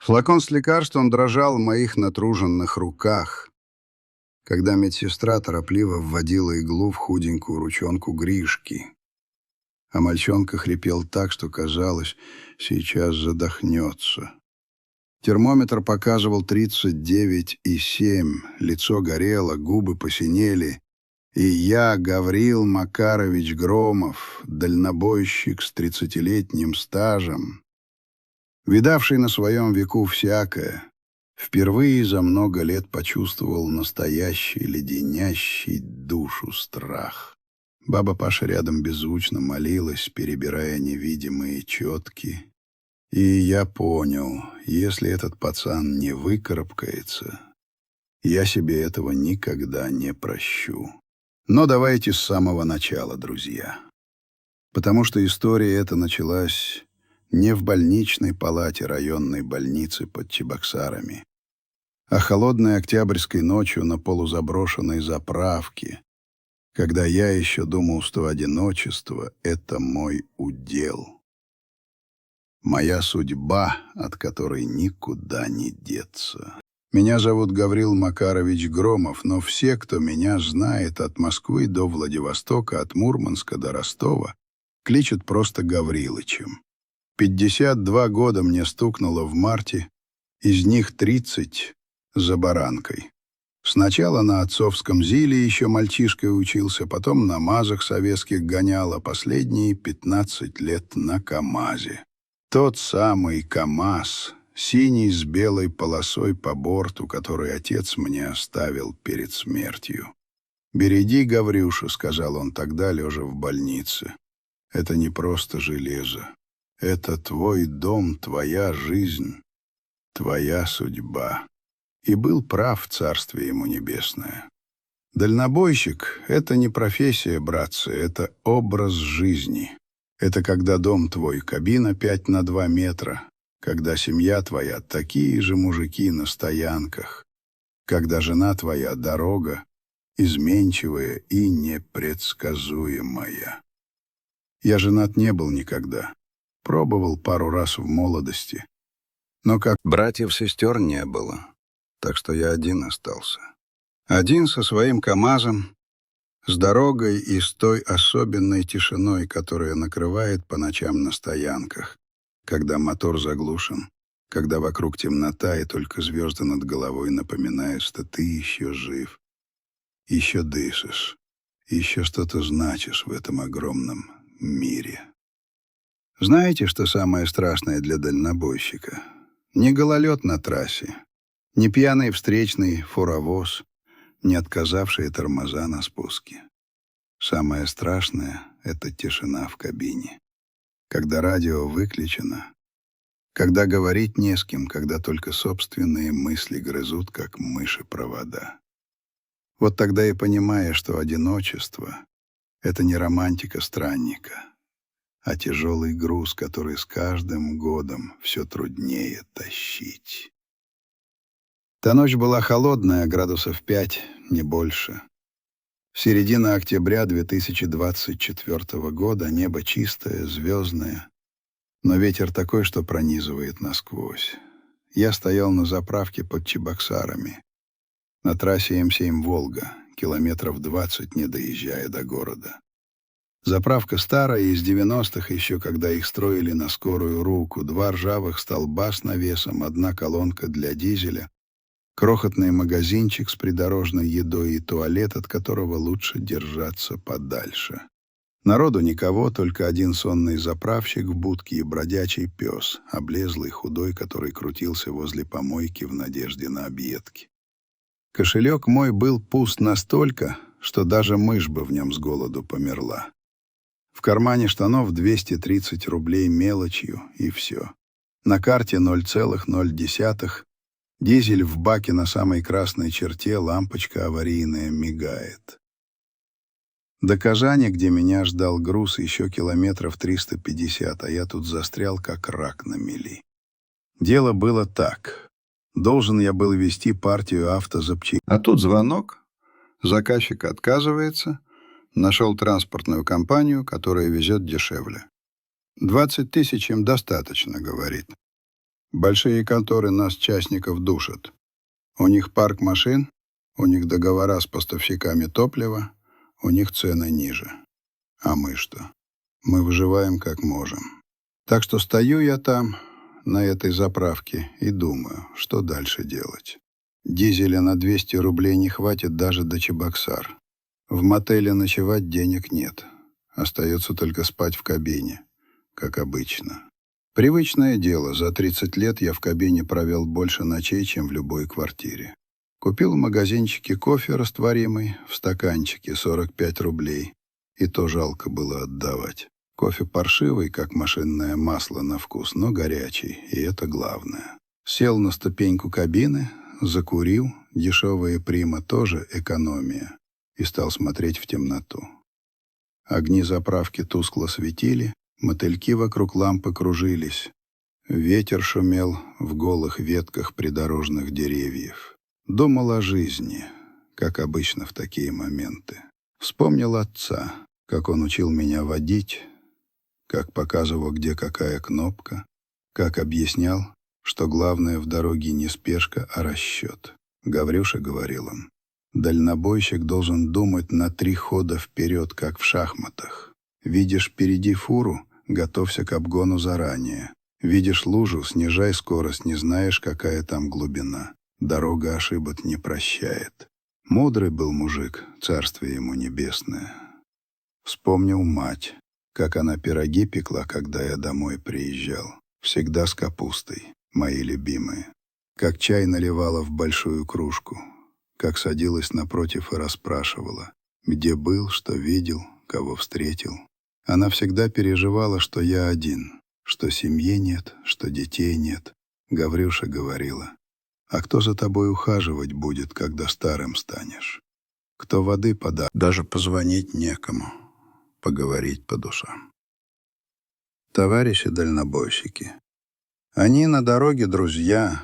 Флакон с лекарством дрожал в моих натруженных руках, когда медсестра торопливо вводила иглу в худенькую ручонку Гришки, а мальчонка хрипел так, что казалось, сейчас задохнется. Термометр показывал 39,7, лицо горело, губы посинели, и я, Гаврил Макарович Громов, дальнобойщик с 30-летним стажем, видавший на своем веку всякое, впервые за много лет почувствовал настоящий, леденящий душу страх. Баба Паша рядом беззвучно молилась, перебирая невидимые четки. И я понял, если этот пацан не выкарабкается, я себе этого никогда не прощу. Но давайте с самого начала, друзья. Потому что история эта началась не в больничной палате районной больницы под Чебоксарами, а холодной октябрьской ночью на полузаброшенной заправке, когда я еще думал, что одиночество — это мой удел. Моя судьба, от которой никуда не деться. Меня зовут Гаврил Макарович Громов, но все, кто меня знает от Москвы до Владивостока, от Мурманска до Ростова, кличут просто Гаврилычем. 52 года мне стукнуло в марте, из них 30 за баранкой. Сначала на отцовском ЗИЛе еще мальчишкой учился, потом на МАЗах советских гонял, а последние 15 лет на КАМАЗе. Тот самый КАМАЗ, синий с белой полосой по борту, который отец мне оставил перед смертью. «Береги, Гаврюша», — сказал он тогда, лежа в больнице. «Это не просто железо. Это твой дом, твоя жизнь, твоя судьба». И был прав, царствие ему небесное. Дальнобойщик — это не профессия, братцы, это образ жизни. Это когда дом твой — кабина 5 на 2 метра, когда семья твоя — такие же мужики на стоянках, когда жена твоя — дорога, изменчивая и непредсказуемая. Я женат не был никогда. Пробовал пару раз в молодости. Но как братьев-сестер не было, так что я один остался. Один со своим КАМАЗом, с дорогой и с той особенной тишиной, которая накрывает по ночам на стоянках, когда мотор заглушен, когда вокруг темнота и только звезды над головой напоминают, что ты еще жив, еще дышишь, еще что-то значишь в этом огромном мире. Знаете, что самое страшное для дальнобойщика? Не гололед на трассе, не пьяный встречный фуровоз, не отказавшие тормоза на спуске. Самое страшное — это тишина в кабине. Когда радио выключено, когда говорить не с кем, когда только собственные мысли грызут, как мыши, провода. Вот тогда и понимаешь, что одиночество — это не романтика странника, а тяжелый груз, который с каждым годом все труднее тащить. Та ночь была холодная, градусов 5, не больше. Середина октября 2024 года, небо чистое, звездное, но ветер такой, что пронизывает насквозь. Я стоял на заправке под Чебоксарами, на трассе М7 «Волга», километров 20, не доезжая до города. Заправка старая, из 90-х еще, когда их строили на скорую руку, 2 ржавых столба с навесом, 1 колонка для дизеля, крохотный магазинчик с придорожной едой и туалет, от которого лучше держаться подальше. Народу никого, только один сонный заправщик в будке и бродячий пес, облезлый, худой, который крутился возле помойки в надежде на объедки. Кошелек мой был пуст настолько, что даже мышь бы в нем с голоду померла. В кармане штанов 230 рублей мелочью, и все. На карте 0,0. Дизель в баке на самой красной черте, лампочка аварийная мигает. До Казани, где меня ждал груз, еще километров 350, а я тут застрял, как рак на мели. Дело было так. Должен я был вести партию автозапчастей. А тут звонок. Заказчик отказывается. Нашел транспортную компанию, которая везет дешевле. 20 000 им достаточно, говорит. Большие конторы нас, частников, душат. У них парк машин, у них договора с поставщиками топлива, у них цены ниже. А мы что? Мы выживаем как можем. Так что стою я там, на этой заправке, и думаю, что дальше делать. Дизеля на 200 рублей не хватит даже до Чебоксар. В мотеле ночевать денег нет. Остается только спать в кабине, как обычно. Привычное дело, за 30 лет я в кабине провел больше ночей, чем в любой квартире. Купил в магазинчике кофе растворимый, в стаканчике 45 рублей. И то жалко было отдавать. Кофе паршивый, как машинное масло на вкус, но горячий, и это главное. Сел на ступеньку кабины, закурил, дешевая прима тоже экономия, и стал смотреть в темноту. Огни заправки тускло светили, мотыльки вокруг лампы кружились. Ветер шумел в голых ветках придорожных деревьев. Думал о жизни, как обычно в такие моменты. Вспомнил отца, как он учил меня водить, как показывал, где какая кнопка, как объяснял, что главное в дороге не спешка, а расчет. Гаврюша, говорил он, дальнобойщик должен думать на 3 хода вперед, как в шахматах. Видишь впереди фуру, готовься к обгону заранее. Видишь лужу, снижай скорость, не знаешь, какая там глубина. Дорога ошибок не прощает. Мудрый был мужик, царствие ему небесное. Вспомнил мать, как она пироги пекла, когда я домой приезжал. Всегда с капустой, мои любимые. Как чай наливала в большую кружку. Как садилась напротив и расспрашивала, где был, что видел, кого встретил. Она всегда переживала, что я один, что семьи нет, что детей нет. Гаврюша говорила, а кто за тобой ухаживать будет, когда старым станешь? Кто воды подаст? Даже позвонить некому, поговорить по душам. Товарищи дальнобойщики. Они на дороге друзья,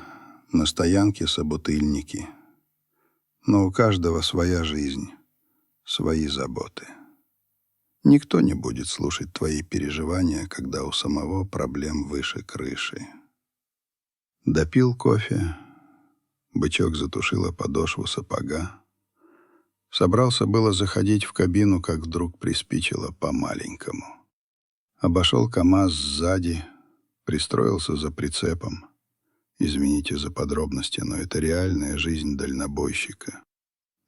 на стоянке собутыльники. Но у каждого своя жизнь, свои заботы. Никто не будет слушать твои переживания, когда у самого проблем выше крыши. Допил кофе, бычок затушила подошву сапога. Собрался было заходить в кабину, как вдруг приспичило по-маленькому. Обошел КамАЗ сзади, пристроился за прицепом. Извините за подробности, но это реальная жизнь дальнобойщика.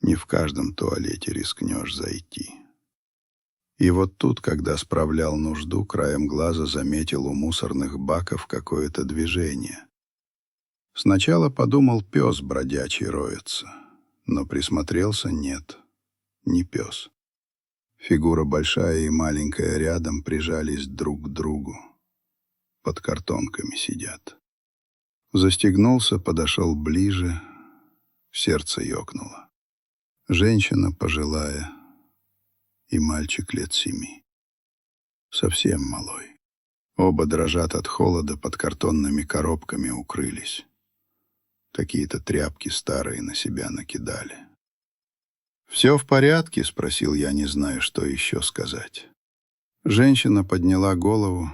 Не в каждом туалете рискнешь зайти. И вот тут, когда справлял нужду, краем глаза заметил у мусорных баков какое-то движение. Сначала подумал, пес бродячий роется, но присмотрелся — нет, не пес. Фигура большая и маленькая рядом прижались друг к другу. Под картонками сидят. Застегнулся, подошел ближе, сердце ёкнуло. Женщина пожилая и мальчик лет 7. Совсем малой. Оба дрожат от холода, под картонными коробками укрылись. Какие-то тряпки старые на себя накидали. «Все в порядке?» — спросил я, не зная, что еще сказать. Женщина подняла голову,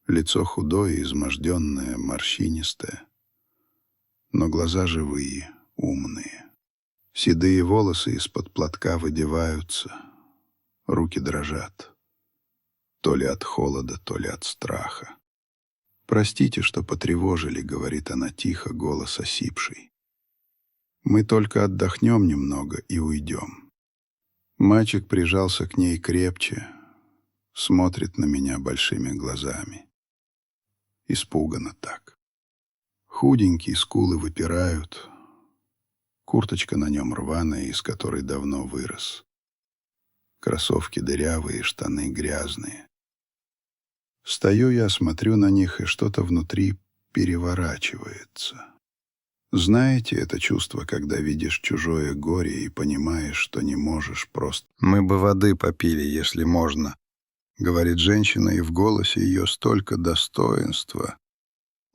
лицо худое, изможденное, морщинистое, но глаза живые, умные. Седые волосы из-под платка выдеваются, руки дрожат, то ли от холода, то ли от страха. «Простите, что потревожили», — говорит она тихо, голос осипший. «Мы только отдохнем немного и уйдем». Мальчик прижался к ней крепче, смотрит на меня большими глазами. Испуганно так. Худенькие скулы выпирают, курточка на нем рваная, из которой давно вырос. Кроссовки дырявые, штаны грязные. Стою я, смотрю на них, и что-то внутри переворачивается. Знаете это чувство, когда видишь чужое горе и понимаешь, что не можешь просто... «Мы бы воды попили, если можно», — говорит женщина, и в голосе ее столько достоинства,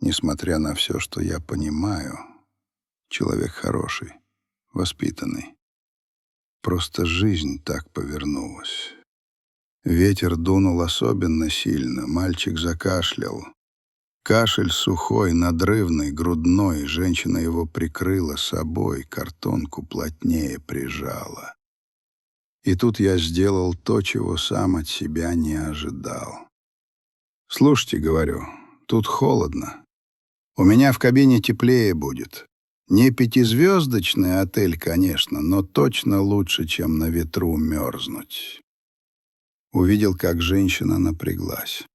несмотря на все, что я понимаю. Человек хороший, воспитанный. Просто жизнь так повернулась. Ветер дунул особенно сильно, мальчик закашлял. Кашель сухой, надрывный, грудной, женщина его прикрыла собой, картонку плотнее прижала. И тут я сделал то, чего сам от себя не ожидал. «Слушайте, — говорю, — тут холодно. У меня в кабине теплее будет. Не пятизвездочный отель, конечно, но точно лучше, чем на ветру мерзнуть». Увидел, как женщина напряглась.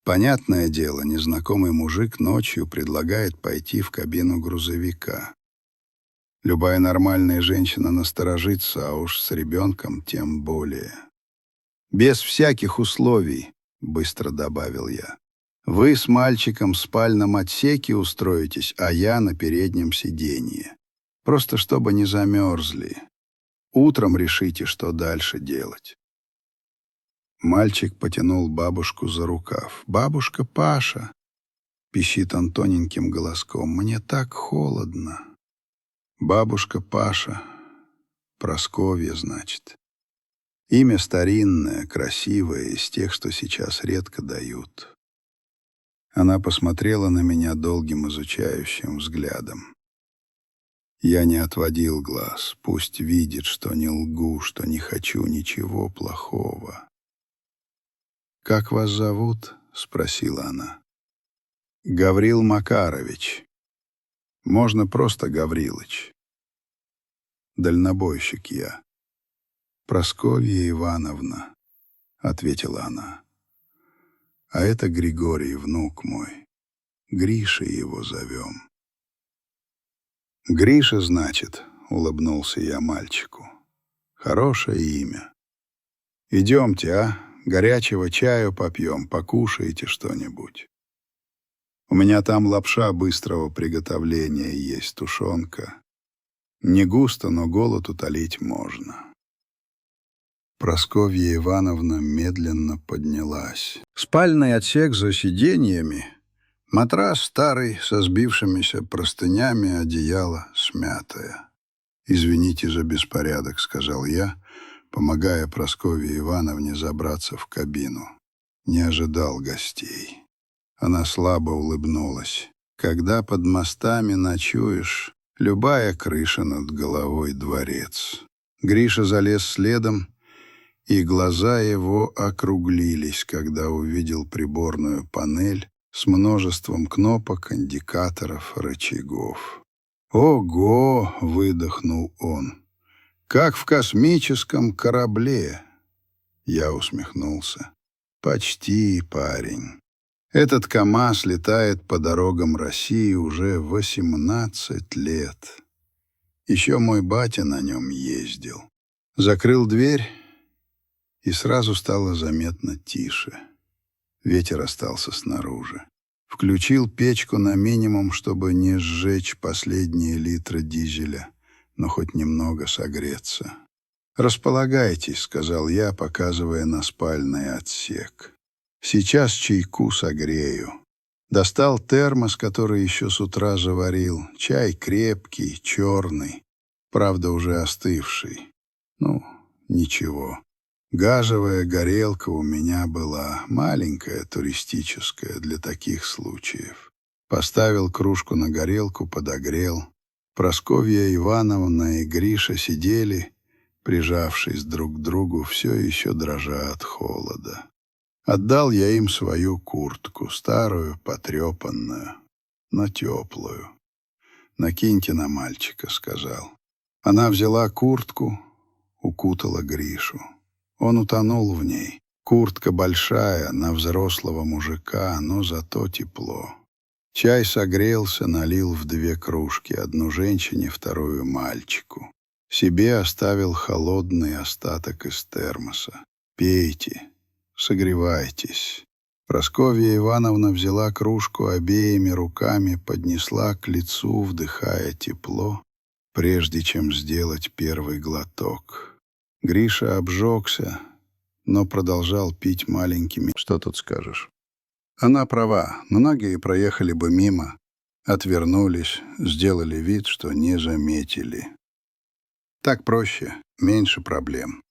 Понятное дело, незнакомый мужик ночью предлагает пойти в кабину грузовика. Любая нормальная женщина насторожится, а уж с ребенком тем более. «Без всяких условий», — быстро добавил я. «Вы с мальчиком в спальном отсеке устроитесь, а я на переднем сиденье. Просто чтобы не замерзли. Утром решите, что дальше делать». Мальчик потянул бабушку за рукав. «Бабушка Паша!» — пищит он тоненьким голоском. «Мне так холодно». Бабушка Паша. Прасковья, значит. Имя старинное, красивое, из тех, что сейчас редко дают. Она посмотрела на меня долгим изучающим взглядом. Я не отводил глаз. Пусть видит, что не лгу, что не хочу ничего плохого. «Как вас зовут?» — спросила она. «Гаврил Макарович. Можно просто Гаврилыч. Дальнобойщик я». «Прасковья Ивановна», — ответила она. «А это Григорий, внук мой. Гриша его зовем». «Гриша, значит», — улыбнулся я мальчику. «Хорошее имя. Идемте, а? Горячего чаю попьем, покушаете что-нибудь. У меня там лапша быстрого приготовления есть, тушенка. Не густо, но голод утолить можно». Прасковья Ивановна медленно поднялась. Спальный отсек за сиденьями, матрас старый со сбившимися простынями, одеяло смятое. «Извините за беспорядок», — сказал я, помогая Прасковье Ивановне забраться в кабину. Не ожидал гостей. Она слабо улыбнулась. «Когда под мостами ночуешь, любая крыша над головой дворец». Гриша залез следом, и глаза его округлились, когда увидел приборную панель с множеством кнопок, индикаторов, рычагов. «Ого!» — выдохнул он. «Как в космическом корабле!» Я усмехнулся. «Почти, парень. Этот КамАЗ летает по дорогам России уже 18 лет. Еще мой батя на нем ездил». Закрыл дверь, и сразу стало заметно тише. Ветер остался снаружи. Включил печку на минимум, чтобы не сжечь последние литры дизеля, но хоть немного согреться. «Располагайтесь», — сказал я, показывая на спальный отсек. «Сейчас чайку согрею». Достал термос, который еще с утра заварил. Чай крепкий, черный, правда, уже остывший. Ну, ничего. Газовая горелка у меня была, маленькая, туристическая, для таких случаев. Поставил кружку на горелку, подогрел. Прасковья Ивановна и Гриша сидели, прижавшись друг к другу, все еще дрожа от холода. Отдал я им свою куртку, старую, потрепанную, но теплую. «Накиньте на мальчика», — сказал. Она взяла куртку, укутала Гришу. Он утонул в ней. Куртка большая, на взрослого мужика, но зато тепло. Чай согрелся, налил в 2 кружки, одну женщине, вторую мальчику. Себе оставил холодный остаток из термоса. «Пейте, согревайтесь». Прасковья Ивановна взяла кружку обеими руками, поднесла к лицу, вдыхая тепло, прежде чем сделать первый глоток. Гриша обжегся, но продолжал пить маленькими. Что тут скажешь? Она права, многие проехали бы мимо, отвернулись, сделали вид, что не заметили. Так проще, меньше проблем.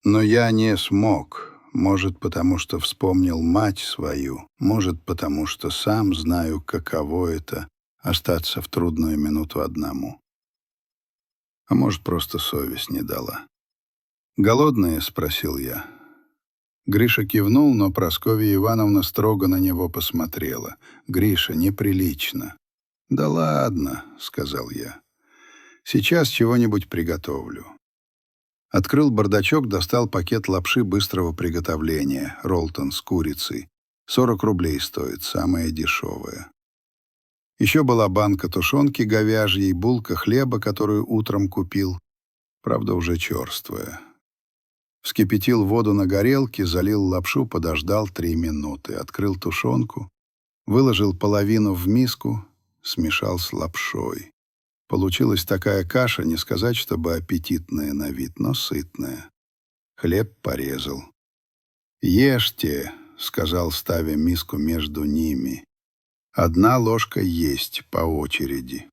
Но я не смог. Может, потому что вспомнил мать свою, может, потому что сам знаю, каково это — остаться в трудную минуту одному. А может, просто совесть не дала. «Голодные?» — спросил я. Гриша кивнул, но Прасковья Ивановна строго на него посмотрела. «Гриша, неприлично». «Да ладно», — сказал я. «Сейчас чего-нибудь приготовлю». Открыл бардачок, достал пакет лапши быстрого приготовления, роллтон с курицей. 40 рублей стоит, самая дешевая. Еще была банка тушенки говяжьей, булка хлеба, которую утром купил, правда, уже черствая. Вскипятил воду на горелке, залил лапшу, подождал 3 минуты. Открыл тушенку, выложил половину в миску, смешал с лапшой. Получилась такая каша, не сказать, чтобы аппетитная на вид, но сытная. Хлеб порезал. «Ешьте», — сказал, ставя миску между ними. «Одна ложка есть по очереди».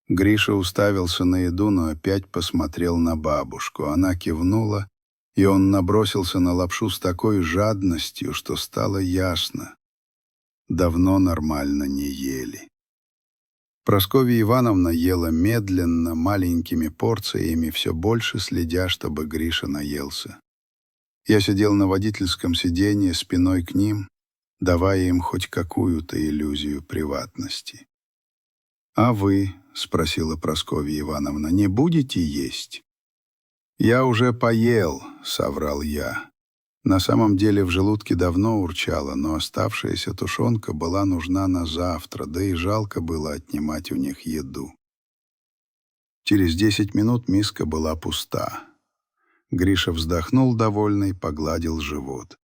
Гриша уставился на еду, но опять посмотрел на бабушку. Она кивнула, и он набросился на лапшу с такой жадностью, что стало ясно. Давно нормально не ели. Прасковья Ивановна ела медленно, маленькими порциями, все больше следя, чтобы Гриша наелся. Я сидел на водительском сиденье спиной к ним, давая им хоть какую-то иллюзию приватности. «А вы?» — спросила Прасковья Ивановна. «Не будете есть?» «Я уже поел», — соврал я. На самом деле в желудке давно урчало, но оставшаяся тушенка была нужна на завтра, да и жалко было отнимать у них еду. Через 10 минут миска была пуста. Гриша вздохнул довольный, погладил живот.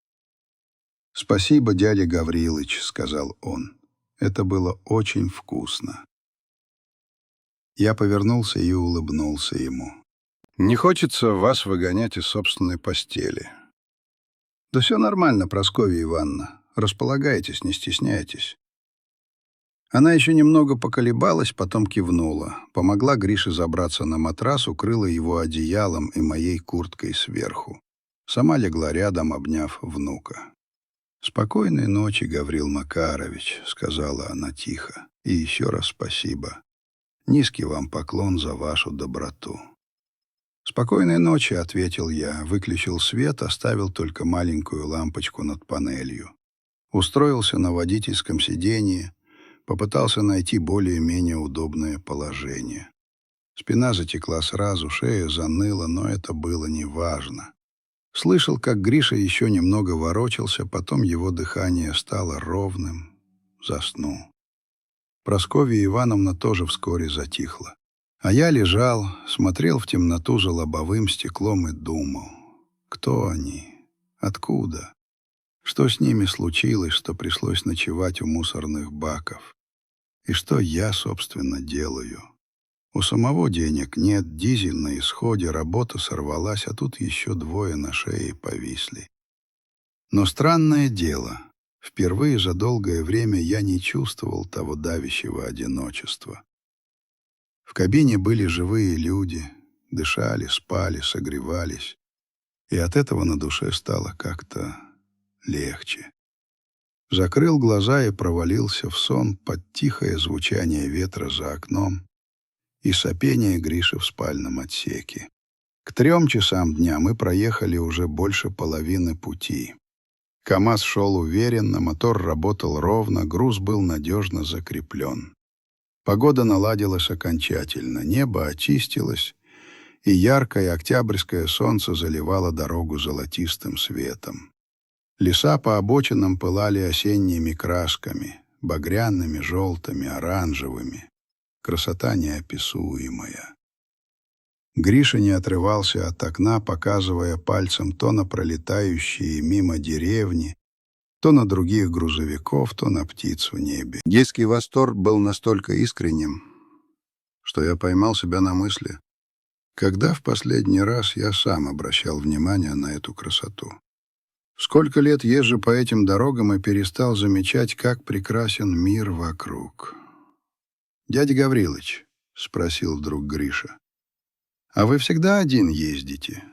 «Спасибо, дядя Гаврилыч», — сказал он. «Это было очень вкусно». Я повернулся и улыбнулся ему. «Не хочется вас выгонять из собственной постели». «Да все нормально, Прасковья Ивановна. Располагайтесь, не стесняйтесь». Она еще немного поколебалась, потом кивнула. Помогла Грише забраться на матрас, укрыла его одеялом и моей курткой сверху. Сама легла рядом, обняв внука. «Спокойной ночи, Гаврил Макарович», — сказала она тихо. «И еще раз спасибо. Низкий вам поклон за вашу доброту». «Спокойной ночи», — ответил я, выключил свет, оставил только маленькую лампочку над панелью. Устроился на водительском сиденье, попытался найти более-менее удобное положение. Спина затекла сразу, шея заныла, но это было неважно. Слышал, как Гриша еще немного ворочался, потом его дыхание стало ровным, заснул. Прасковья Ивановна тоже вскоре затихла. А я лежал, смотрел в темноту за лобовым стеклом и думал, кто они, откуда, что с ними случилось, что пришлось ночевать у мусорных баков, и что я, собственно, делаю. У самого денег нет, дизель на исходе, работа сорвалась, а тут еще 2 на шее повисли. Но странное дело, впервые за долгое время я не чувствовал того давящего одиночества. В кабине были живые люди, дышали, спали, согревались, и от этого на душе стало как-то легче. Закрыл глаза и провалился в сон под тихое звучание ветра за окном и сопение Гриши в спальном отсеке. К 3 часам дня мы проехали уже больше половины пути. КамАЗ шел уверенно, мотор работал ровно, груз был надежно закреплен. Погода наладилась окончательно, небо очистилось, и яркое октябрьское солнце заливало дорогу золотистым светом. Леса по обочинам пылали осенними красками, багряными, желтыми, оранжевыми. Красота неописуемая. Гриша не отрывался от окна, показывая пальцем то на пролетающие мимо деревни, то на других грузовиков, то на птиц в небе. Детский восторг был настолько искренним, что я поймал себя на мысли, когда в последний раз я сам обращал внимание на эту красоту. Сколько лет езжу по этим дорогам и перестал замечать, как прекрасен мир вокруг. «Дядя Гаврилыч», — спросил вдруг Гриша, — «а вы всегда один ездите?»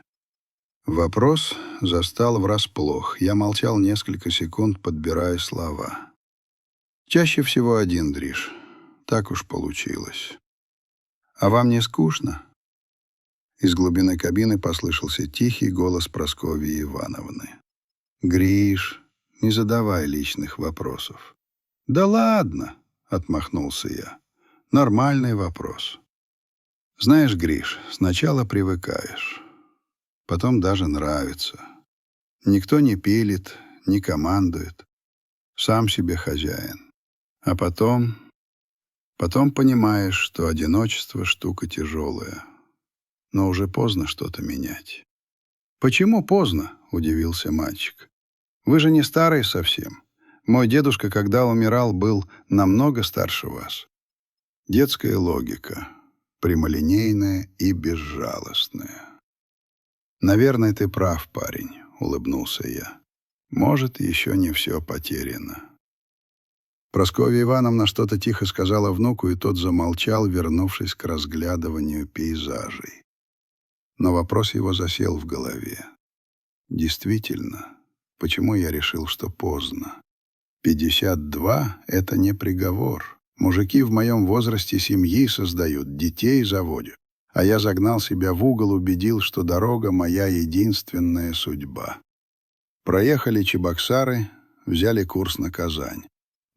Вопрос застал врасплох. Я молчал несколько секунд, подбирая слова. Чаще всего один, Дриш. Так уж получилось. А вам не скучно? Из глубины кабины послышался тихий голос Прасковьи Ивановны. «Гриш, не задавай личных вопросов». «Да ладно», — отмахнулся я. «Нормальный вопрос. Знаешь, Гриш, сначала привыкаешь, потом даже нравится. Никто не пилит, не командует. Сам себе хозяин. А потом понимаешь, что одиночество — штука тяжелая. Но уже поздно что-то менять». «Почему поздно?» — удивился мальчик. «Вы же не старый совсем. Мой дедушка, когда умирал, был намного старше вас». Детская логика, прямолинейная и безжалостная. «Наверное, ты прав, парень», — улыбнулся я. «Может, еще не все потеряно». Прасковья Ивановна что-то тихо сказала внуку, и тот замолчал, вернувшись к разглядыванию пейзажей. Но вопрос его засел в голове. Действительно, почему я решил, что поздно? 52 — это не приговор. Мужики в моем возрасте семьи создают, детей заводят. А я загнал себя в угол, убедил, что дорога — моя единственная судьба. Проехали Чебоксары, взяли курс на Казань.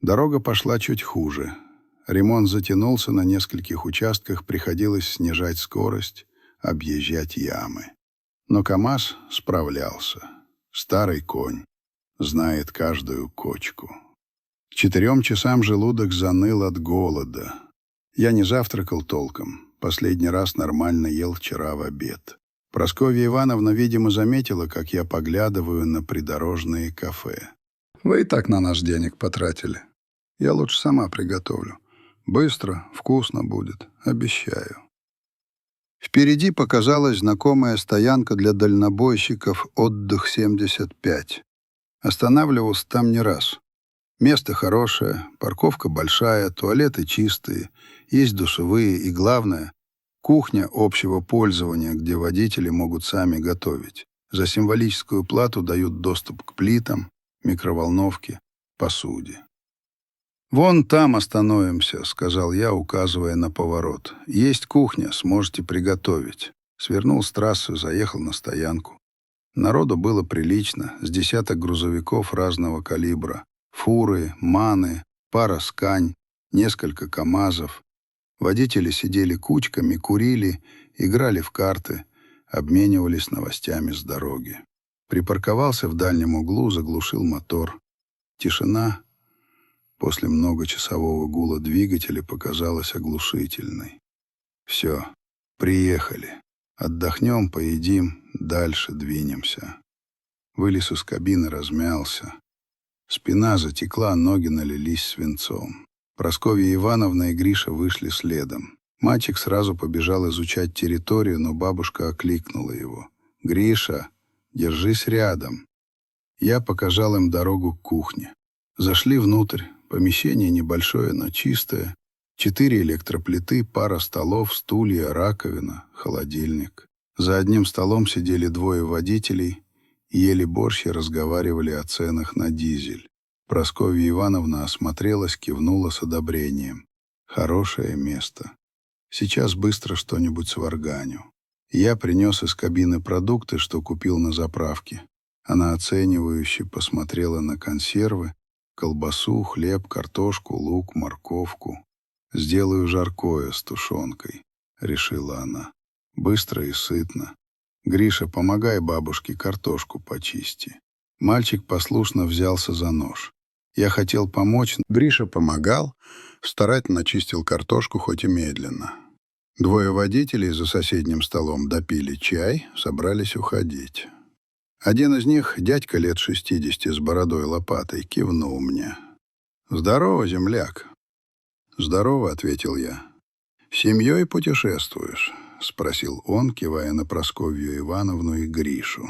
Дорога пошла чуть хуже. Ремонт затянулся на нескольких участках, приходилось снижать скорость, объезжать ямы. Но КамАЗ справлялся. Старый конь знает каждую кочку. К 4 часам желудок заныл от голода. Я не завтракал толком. Последний раз нормально ел вчера в обед. Прасковья Ивановна, видимо, заметила, как я поглядываю на придорожные кафе. «Вы и так на наш денег потратили. Я лучше сама приготовлю. Быстро, вкусно будет, обещаю». Впереди показалась знакомая стоянка для дальнобойщиков «Отдых-75». Останавливался там не раз. Место хорошее, парковка большая, туалеты чистые, есть душевые и, главное, кухня общего пользования, где водители могут сами готовить. За символическую плату дают доступ к плитам, микроволновке, посуде. «Вон там остановимся», — сказал я, указывая на поворот. «Есть кухня, сможете приготовить». Свернул с трассы, заехал на стоянку. Народу было прилично, с десяток грузовиков разного калибра. Фуры, маны, пара скань, несколько КамАЗов. Водители сидели кучками, курили, играли в карты, обменивались новостями с дороги. Припарковался в дальнем углу, заглушил мотор. Тишина после многочасового гула двигателя показалась оглушительной. Все, приехали. Отдохнем, поедим, дальше двинемся. Вылез из кабины, размялся. Спина затекла, ноги налились свинцом. Прасковья Ивановна и Гриша вышли следом. Мальчик сразу побежал изучать территорию, но бабушка окликнула его. «Гриша, держись рядом». Я показал им дорогу к кухне. Зашли внутрь. Помещение небольшое, но чистое. 4 электроплиты, пара столов, стулья, раковина, холодильник. За одним столом сидели 2 водителей, ели борщ и разговаривали о ценах на дизель. Прасковья Ивановна осмотрелась, кивнула с одобрением. Хорошее место. Сейчас быстро что-нибудь сварганю. Я принес из кабины продукты, что купил на заправке. Она оценивающе посмотрела на консервы, колбасу, хлеб, картошку, лук, морковку. «Сделаю жаркое с тушенкой», — решила она. «Быстро и сытно. Гриша, помогай бабушке, картошку почисти». Мальчик послушно взялся за нож. Я хотел помочь, но Гриша помогал, старательно чистил картошку, хоть и медленно. 2 водителей за соседним столом допили чай, собрались уходить. Один из них, дядька лет 60 с бородой лопатой, кивнул мне. «Здорово, земляк». «Здорово», — ответил я. «Семьей путешествуешь?» — спросил он, кивая на Прасковью Ивановну и Гришу.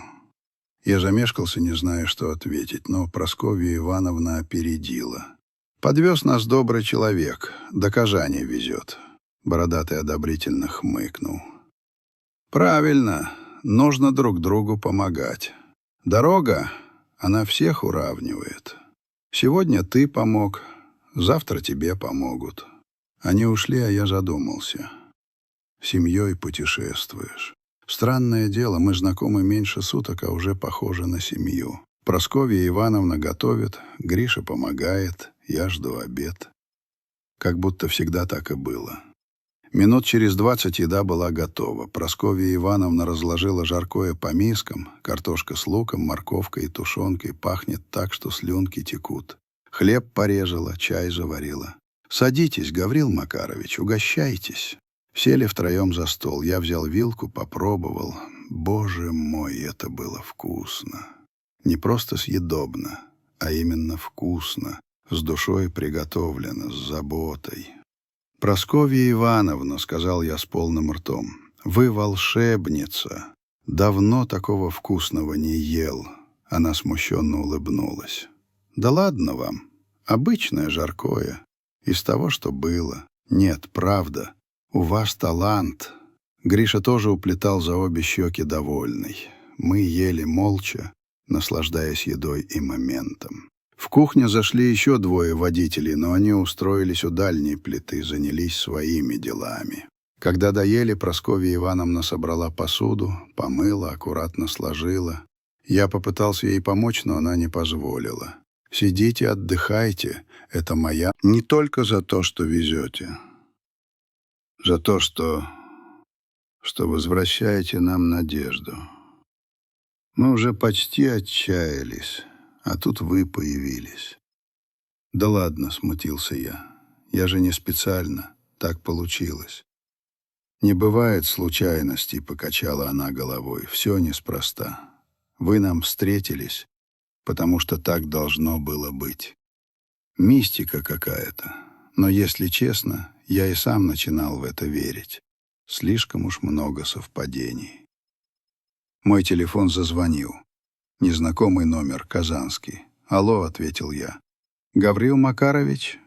Я замешкался, не зная, что ответить, но Прасковья Ивановна опередила. «Подвез нас добрый человек, до Казани везет». Бородатый одобрительно хмыкнул. «Правильно. нужно друг другу помогать. Дорога, она всех уравнивает. Сегодня ты помог, завтра тебе помогут. Они ушли, а я задумался. Семьей путешествуешь. Странное дело, мы знакомы меньше суток, а уже похожи на семью. Прасковья Ивановна готовит, Гриша помогает, я жду обед. Как будто всегда так и было. Минут через 20 еда была готова. Прасковья Ивановна разложила жаркое по мискам, картошка с луком, морковкой и тушенкой пахнет так, что слюнки текут. Хлеб порезала, чай заварила. «Садитесь, Гаврил Макарович, угощайтесь». Сели втроем за стол. Я взял вилку, попробовал. Боже мой, это было вкусно. Не просто съедобно, а именно вкусно. С душой приготовлено, с заботой. «Прасковья Ивановна», — сказал я с полным ртом, — «вы волшебница. Давно такого вкусного не ел». Она смущенно улыбнулась. «Да ладно вам. Обычное жаркое. Из того, что было. Нет, правда. У вас талант». Гриша тоже уплетал за обе щеки довольный. Мы ели молча, наслаждаясь едой и моментом. В кухню зашли еще двое водителей, но они устроились у дальней плиты, занялись своими делами. Когда доели, Прасковья Ивановна собрала посуду, помыла, аккуратно сложила. Я попытался ей помочь, но она не позволила. «Сидите, отдыхайте. Это моя...» «Не только за то, что везете. За то, что возвращаете нам надежду. Мы уже почти отчаялись, а тут вы появились». «Да ладно», — смутился я. «Я же не специально. Так получилось». «Не бывает случайностей», — покачала она головой. «Все неспроста. Вы нам встретились, потому что так должно было быть. Мистика какая-то. Но, если честно, я и сам начинал в это верить. Слишком уж много совпадений». Мой телефон зазвонил. Незнакомый номер, казанский. «Алло», — ответил я. «Гаврил Макарович?»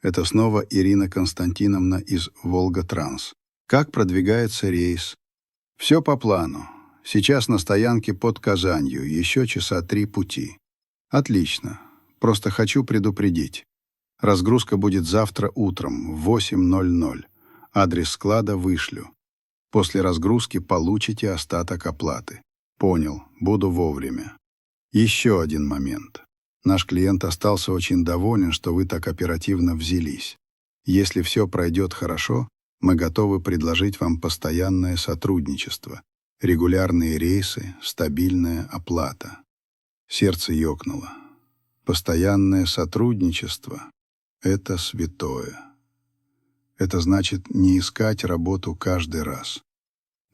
Это снова Ирина Константиновна из «Волга-Транс». «Как продвигается рейс?» «Все по плану. Сейчас на стоянке под Казанью, еще часа 3 пути». «Отлично. Просто хочу предупредить. Разгрузка будет завтра утром в 8:00. Адрес склада вышлю. После разгрузки получите остаток оплаты». «Понял. Буду вовремя». «Еще один момент. Наш клиент остался очень доволен, что вы так оперативно взялись. Если все пройдет хорошо, мы готовы предложить вам постоянное сотрудничество, регулярные рейсы, стабильная оплата». Сердце ёкнуло. Постоянное сотрудничество — это святое. Это значит не искать работу каждый раз,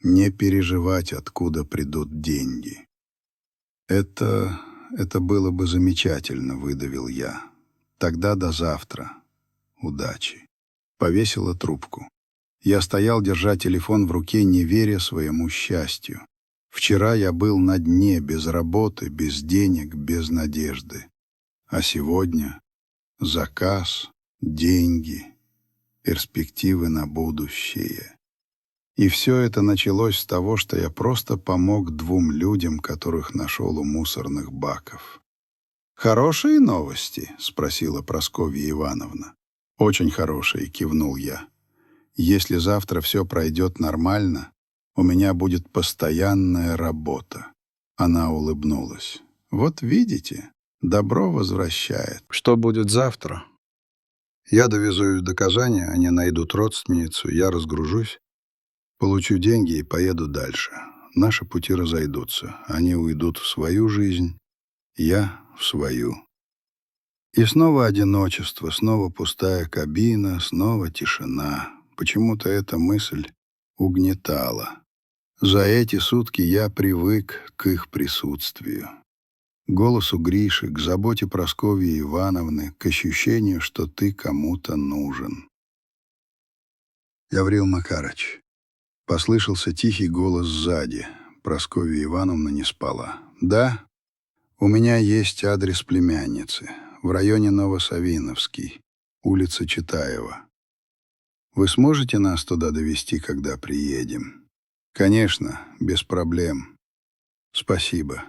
не переживать, откуда придут деньги. Это было бы замечательно», — выдавил я. «Тогда до завтра. Удачи». Повесила трубку. Я стоял, держа телефон в руке, не веря своему счастью. Вчера я был на дне, без работы, без денег, без надежды. А сегодня заказ, деньги, перспективы на будущее. И все это началось с того, что я просто помог 2 людям, которых нашел у мусорных баков. «Хорошие новости?» — спросила Прасковья Ивановна. «Очень хорошие», — кивнул я. «Если завтра все пройдет нормально, у меня будет постоянная работа». Она улыбнулась. «Вот видите, добро возвращает». «Что будет завтра?» «Я довезу их до Казани, они найдут родственницу, я разгружусь, получу деньги и поеду дальше. Наши пути разойдутся. Они уйдут в свою жизнь, я в свою». И снова одиночество, снова пустая кабина, снова тишина. Почему-то эта мысль угнетала. За эти сутки я привык к их присутствию. К голосу Гриши, к заботе Прасковьи Ивановны, к ощущению, что ты кому-то нужен. «Гаврил Макарович». Послышался тихий голос сзади. Прасковья Ивановна не спала. «Да? У меня есть адрес племянницы. В районе Новосавиновский, улица Читаева. Вы сможете нас туда довезти, когда приедем?» Конечно, без проблем. Спасибо.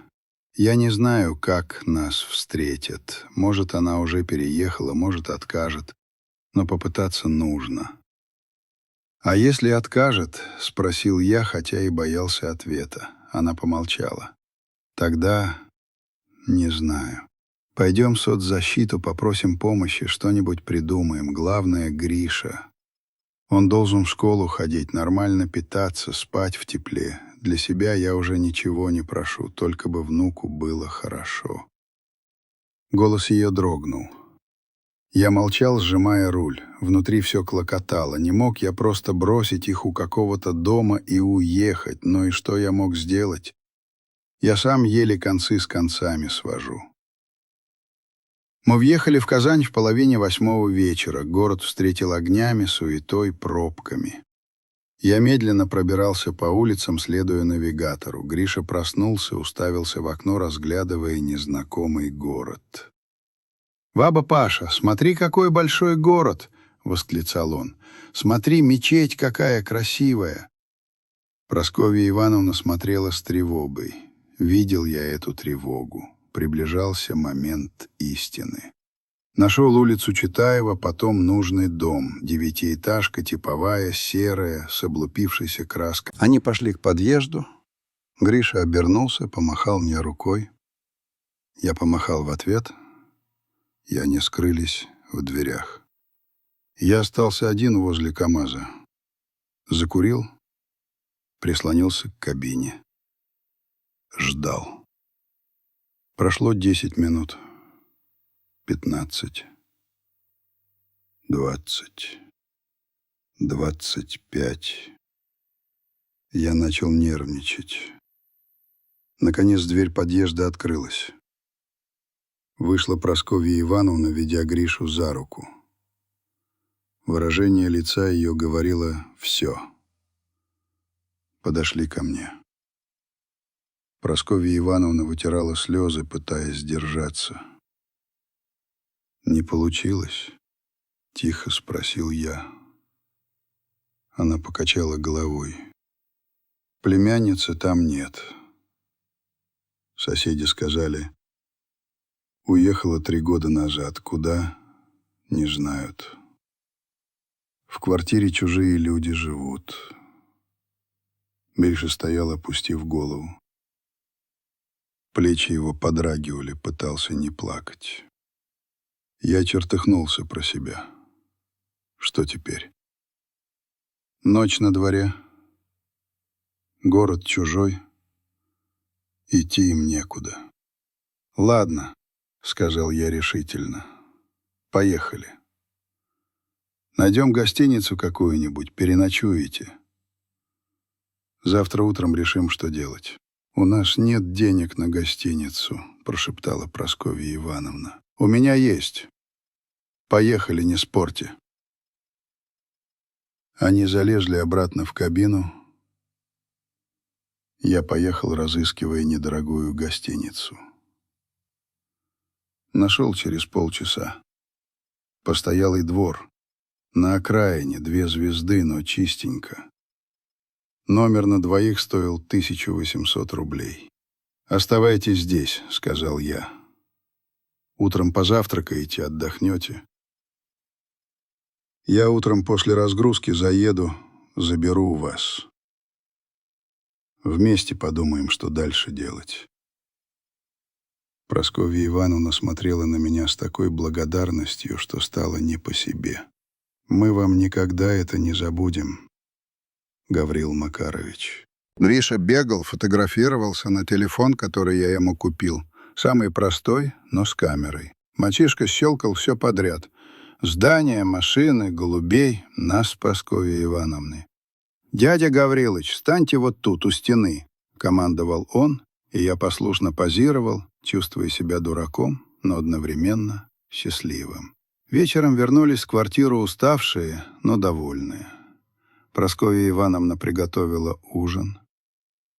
Я не знаю, как нас встретят. Может, она уже переехала, может, откажет. Но попытаться нужно. «А если откажет?» — спросил я, хотя и боялся ответа. Она помолчала. «Тогда не знаю. Пойдем в соцзащиту, попросим помощи, что-нибудь придумаем. Главное — Гриша. Он должен в школу ходить, нормально питаться, спать в тепле. Для себя я уже ничего не прошу, только бы внуку было хорошо». Голос ее дрогнул. Я молчал, сжимая руль. Внутри все клокотало. Не мог я просто бросить их у какого-то дома и уехать. Но и что я мог сделать? Я сам еле концы с концами свожу. Мы въехали в Казань в 7:30 вечера. Город встретил огнями, суетой, пробками. Я медленно пробирался по улицам, следуя навигатору. Гриша проснулся, уставился в окно, разглядывая незнакомый город. «Баба Паша, смотри, какой большой город!» — восклицал он. «Смотри, мечеть какая красивая!» Прасковья Ивановна смотрела с тревогой. Видел я эту тревогу. Приближался момент истины. Нашел улицу Читаева, потом нужный дом. 9-этажка, типовая, серая, с облупившейся краской. Они пошли к подъезду. Гриша обернулся, помахал мне рукой. Я помахал в ответ. И они скрылись в дверях. Я остался один возле КамАЗа. Закурил, прислонился к кабине. Ждал. Прошло 10 минут. 15. 20. 25. Я начал нервничать. Наконец дверь подъезда открылась. Вышла Прасковья Ивановна, ведя Гришу за руку. Выражение лица ее говорило «все». Подошли ко мне. Прасковья Ивановна вытирала слезы, пытаясь сдержаться. «Не получилось?» — тихо спросил я. Она покачала головой. «Племянницы там нет». Соседи сказали, уехала 3 года назад. Куда? Не знают. В квартире чужие люди живут. Гриша стоял, опустив голову. Плечи его подрагивали, пытался не плакать. Я чертыхнулся про себя. Что теперь? Ночь на дворе. Город чужой. Идти им некуда. «Ладно», — сказал я решительно. «Поехали. Найдем гостиницу какую-нибудь, переночуете. Завтра утром решим, что делать». «У нас нет денег на гостиницу», — прошептала Прасковья Ивановна. «У меня есть. Поехали, не спорьте». Они залезли обратно в кабину. Я поехал, разыскивая недорогую гостиницу. Нашел через полчаса. Постоялый двор. На окраине 2 звезды, но чистенько. Номер на 2 стоил 1800 рублей. «Оставайтесь здесь», — сказал я. «Утром позавтракаете, отдохнете. Я утром после разгрузки заеду, заберу вас. Вместе подумаем, что дальше делать». Прасковья Ивановна смотрела на меня с такой благодарностью, что стало не по себе. «Мы вам никогда это не забудем, Гаврил Макарович». Гриша бегал, фотографировался на телефон, который я ему купил. Самый простой, но с камерой. Мальчишка щелкал все подряд. Здания, машины, голубей, нас с Прасковьей Ивановной. «Дядя Гаврилыч, станьте вот тут, у стены», — командовал он, и я послушно позировал, чувствуя себя дураком, но одновременно счастливым. Вечером вернулись в квартиру уставшие, но довольные. Прасковья Ивановна приготовила ужин,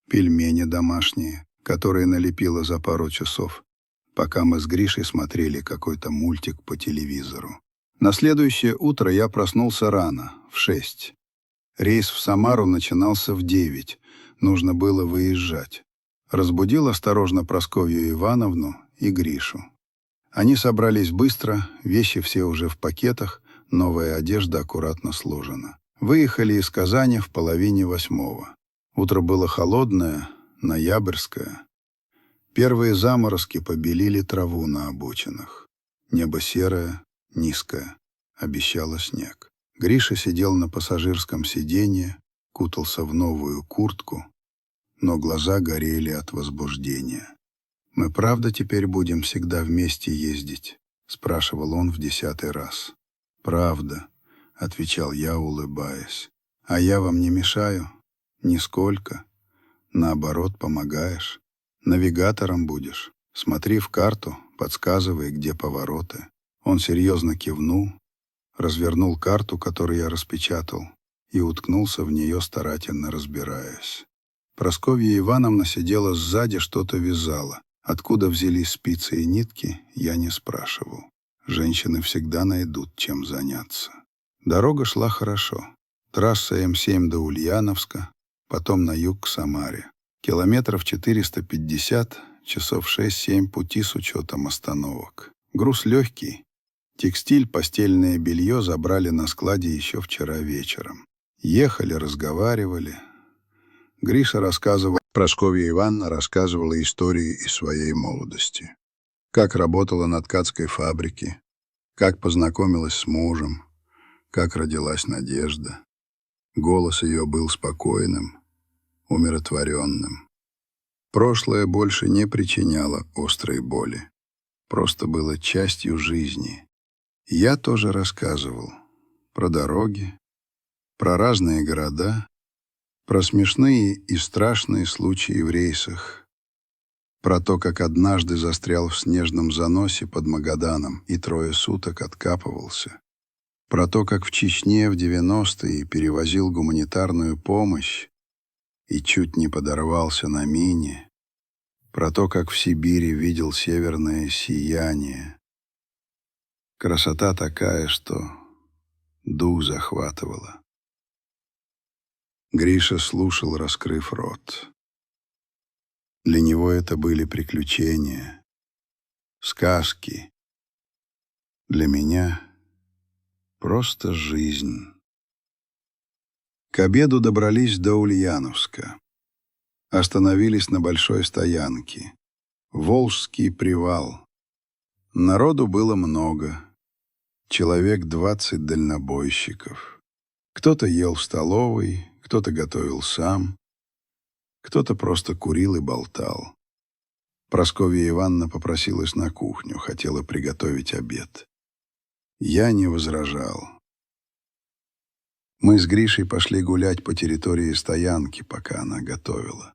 пельмени домашние, которые налепила за пару часов, пока мы с Гришей смотрели какой-то мультик по телевизору. На следующее утро я проснулся рано, в 6. Рейс в Самару начинался в 9. Нужно было выезжать. Разбудил осторожно Прасковью Ивановну и Гришу. Они собрались быстро, вещи все уже в пакетах, новая одежда аккуратно сложена. Выехали из Казани в 7:30. Утро было холодное, ноябрьское. Первые заморозки побелили траву на обочинах. Небо серое, низкое. Обещало снег. Гриша сидел на пассажирском сиденье, кутался в новую куртку, но глаза горели от возбуждения. «Мы правда теперь будем всегда вместе ездить?» — спрашивал он в 10-й раз. «Правда», — отвечал я, улыбаясь. «А я вам не мешаю?» «Нисколько. Наоборот, помогаешь. Навигатором будешь. Смотри в карту, подсказывай, где повороты». Он серьезно кивнул, развернул карту, которую я распечатал, и уткнулся в нее, старательно разбираясь. Прасковья Ивановна сидела сзади, что-то вязала. Откуда взялись спицы и нитки, я не спрашивал. Женщины всегда найдут, чем заняться. Дорога шла хорошо. Трасса М7 до Ульяновска, потом на юг к Самаре. Километров 450, часов 6-7 пути с учетом остановок. Груз легкий. Текстиль, постельное белье забрали на складе еще вчера вечером. Ехали, разговаривали. Гриша рассказывал, Прасковья Ивановна рассказывала истории из своей молодости. Как работала на ткацкой фабрике, как познакомилась с мужем, как родилась Надежда. Голос ее был спокойным, умиротворенным. Прошлое больше не причиняло острой боли. Просто было частью жизни. Я тоже рассказывал про дороги, про разные города, про смешные и страшные случаи в рейсах, про то, как однажды застрял в снежном заносе под Магаданом и 3 суток откапывался, про то, как в Чечне в 90-е перевозил гуманитарную помощь и чуть не подорвался на мине, про то, как в Сибири видел северное сияние. Красота такая, что дух захватывала. Гриша слушал, раскрыв рот. Для него это были приключения, сказки. Для меня просто жизнь. К обеду добрались до Ульяновска. Остановились на большой стоянке. Волжский привал. Народу было много. Человек 20 дальнобойщиков. Кто-то ел в столовой, кто-то готовил сам, кто-то просто курил и болтал. Прасковья Ивановна попросилась на кухню, хотела приготовить обед. Я не возражал. Мы с Гришей пошли гулять по территории стоянки, пока она готовила.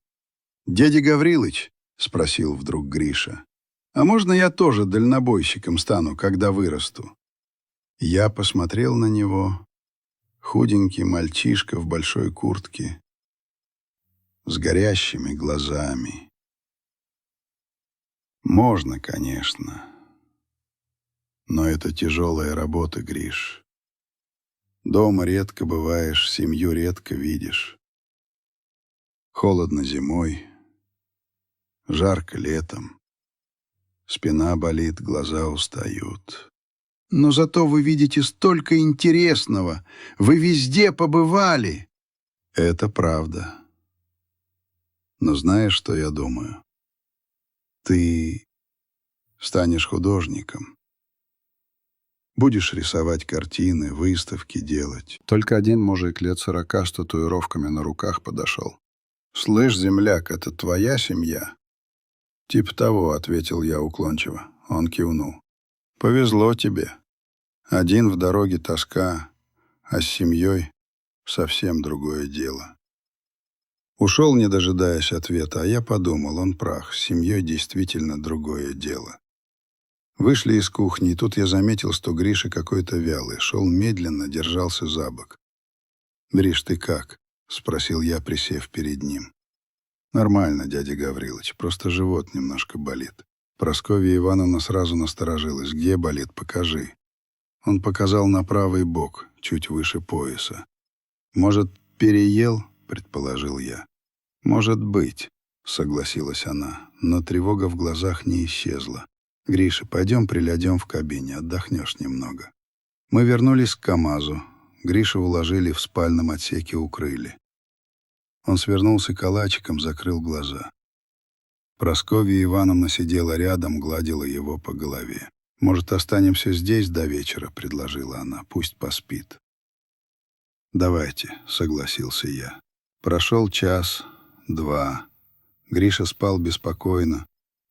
«Дядя Гаврилыч», — спросил вдруг Гриша, «а можно я тоже дальнобойщиком стану, когда вырасту?» Я посмотрел на него. Худенький мальчишка в большой куртке, с горящими глазами. Можно, конечно, но это тяжелая работа, Гриш. Дома редко бываешь, семью редко видишь. Холодно зимой, жарко летом. Спина болит, глаза устают. Но зато вы видите столько интересного. Вы везде побывали. Это правда. Но знаешь, что я думаю? Ты станешь художником. Будешь рисовать картины, выставки делать. Только один мужик лет 40 с татуировками на руках подошел. «Слышь, земляк, это твоя семья?» «Типа того», — ответил я уклончиво. Он кивнул. «Повезло тебе. Один в дороге тоска, а с семьей совсем другое дело». Ушел, не дожидаясь ответа, а я подумал, он прав, с семьей действительно другое дело. Вышли из кухни, и тут я заметил, что Гриша какой-то вялый, шел медленно, держался за бок. «Гриш, ты как?» — спросил я, присев перед ним. «Нормально, дядя Гаврилыч, просто живот немножко болит». Прасковья Ивановна сразу насторожилась. «Где болит? Покажи». Он показал на правый бок, чуть выше пояса. «Может, переел?» — предположил я. «Может быть», — согласилась она, но тревога в глазах не исчезла. «Гриша, пойдем прилядем в кабине, отдохнешь немного». Мы вернулись к КамАЗу. Гришу уложили в спальном отсеке, укрыли. Он свернулся калачиком, закрыл глаза. Прасковья Ивановна сидела рядом, гладила его по голове. «Может, останемся здесь до вечера?» — предложила она. «Пусть поспит». «Давайте», — согласился я. Прошел час, два. Гриша спал беспокойно,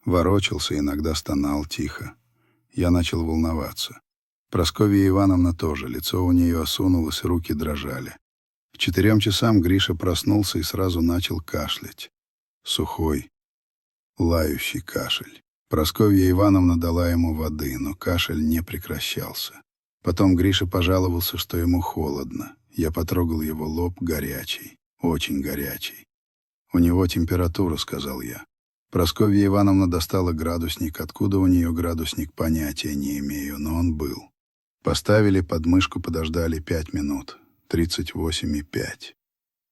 ворочался, иногда стонал тихо. Я начал волноваться. Прасковья Ивановна тоже, лицо у нее осунулось, руки дрожали. К 4 часам Гриша проснулся и сразу начал кашлять. Сухой, лающий кашель. Прасковья Ивановна дала ему воды, но кашель не прекращался. Потом Гриша пожаловался, что ему холодно. Я потрогал его лоб, горячий, очень горячий. «У него температура», — сказал я. Прасковья Ивановна достала градусник. Откуда у нее градусник, понятия не имею, но он был. Поставили под мышку, подождали 5 минут. 38,5.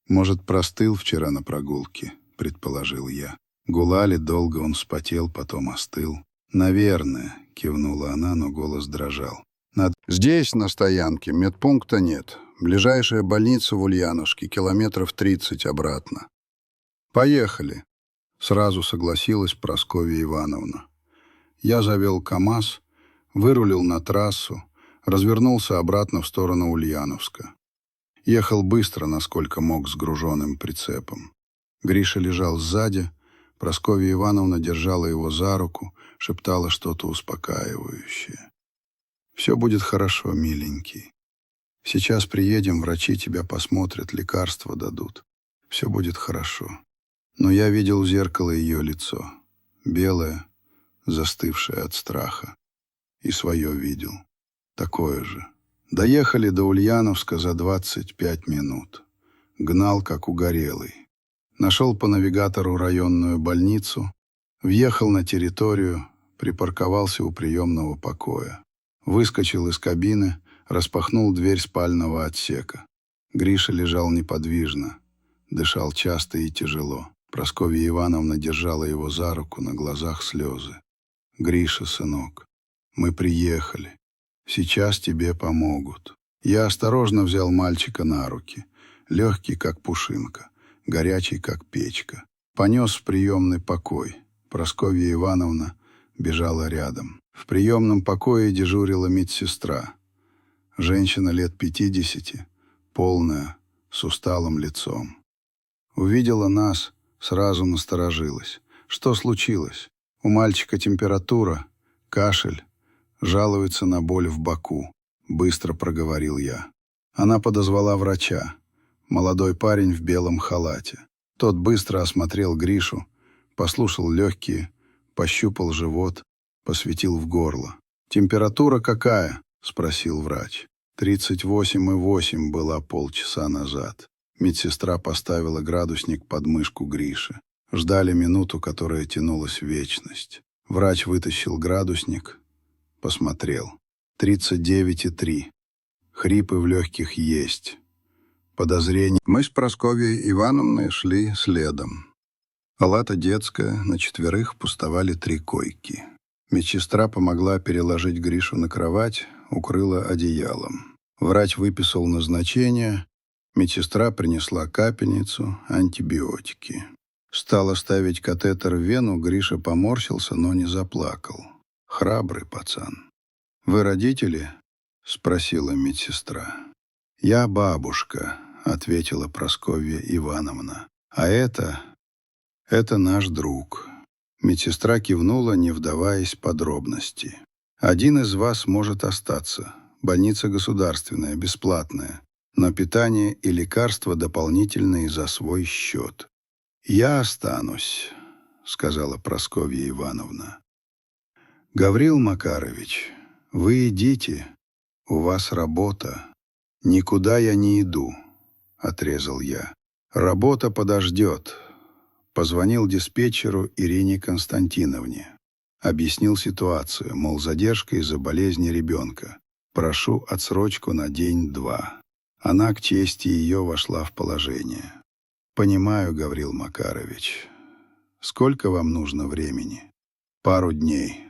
«Может, простыл вчера на прогулке», — предположил я. Гуляли долго, он вспотел, потом остыл. «Наверное», — кивнула она, но голос дрожал. «Здесь, на стоянке, медпункта нет. Ближайшая больница в Ульяновске, километров 30 обратно». «Поехали», — сразу согласилась Прасковья Ивановна. Я завел КамАЗ, вырулил на трассу, развернулся обратно в сторону Ульяновска. Ехал быстро, насколько мог, с груженным прицепом. Гриша лежал сзади, Прасковья Ивановна держала его за руку, шептала что-то успокаивающее. «Все будет хорошо, миленький. Сейчас приедем, врачи тебя посмотрят, лекарства дадут. Все будет хорошо». Но я видел в зеркало ее лицо, белое, застывшее от страха. И свое видел, такое же. Доехали до Ульяновска за 25 минут. Гнал, как угорелый. Нашел по навигатору районную больницу, въехал на территорию, припарковался у приемного покоя. Выскочил из кабины, распахнул дверь спального отсека. Гриша лежал неподвижно, дышал часто и тяжело. Прасковья Ивановна держала его за руку, на глазах слезы. «Гриша, сынок, мы приехали. Сейчас тебе помогут». Я осторожно взял мальчика на руки. Легкий, как пушинка, горячий, как печка. Понес в приемный покой. Прасковья Ивановна бежала рядом. В приемном покое дежурила медсестра. Женщина лет 50, полная, с усталым лицом. Увидела нас, сразу насторожилась. Что случилось? У мальчика температура, кашель, жалуется на боль в боку. Быстро проговорил я. Она подозвала врача. Молодой парень в белом халате. Тот быстро осмотрел Гришу, послушал легкие, пощупал живот, посветил в горло. «Температура какая?» — спросил врач. 38,8 была полчаса назад. Медсестра поставила градусник под мышку Гриши. Ждали минуту, которая тянулась в вечность. Врач вытащил градусник, посмотрел. 39,3. Хрипы в легких есть. Подозрение. Мы с Прасковьей Ивановной шли следом. Палата детская, на 4 пустовали 3 койки. Медсестра помогла переложить Гришу на кровать, укрыла одеялом. Врач выписал назначение. Медсестра принесла капельницу, антибиотики. Стала ставить катетер в вену, Гриша поморщился, но не заплакал. Храбрый пацан. «Вы родители?» — спросила медсестра. «Я бабушка», — ответила Прасковья Ивановна. «А это наш друг». Медсестра кивнула, не вдаваясь в подробности. «Один из вас может остаться. Больница государственная, бесплатная. Но питание и лекарства дополнительные за свой счет». «Я останусь», — сказала Прасковья Ивановна. «Гаврил Макарович, вы идите, у вас работа». «Никуда я не иду», — отрезал я. «Работа подождет». Позвонил диспетчеру Ирине Константиновне. Объяснил ситуацию, мол, задержка из-за болезни ребенка. Прошу отсрочку на день-два. Она, к чести ее, вошла в положение. «Понимаю, Гаврил Макарович. Сколько вам нужно времени?» «Пару дней.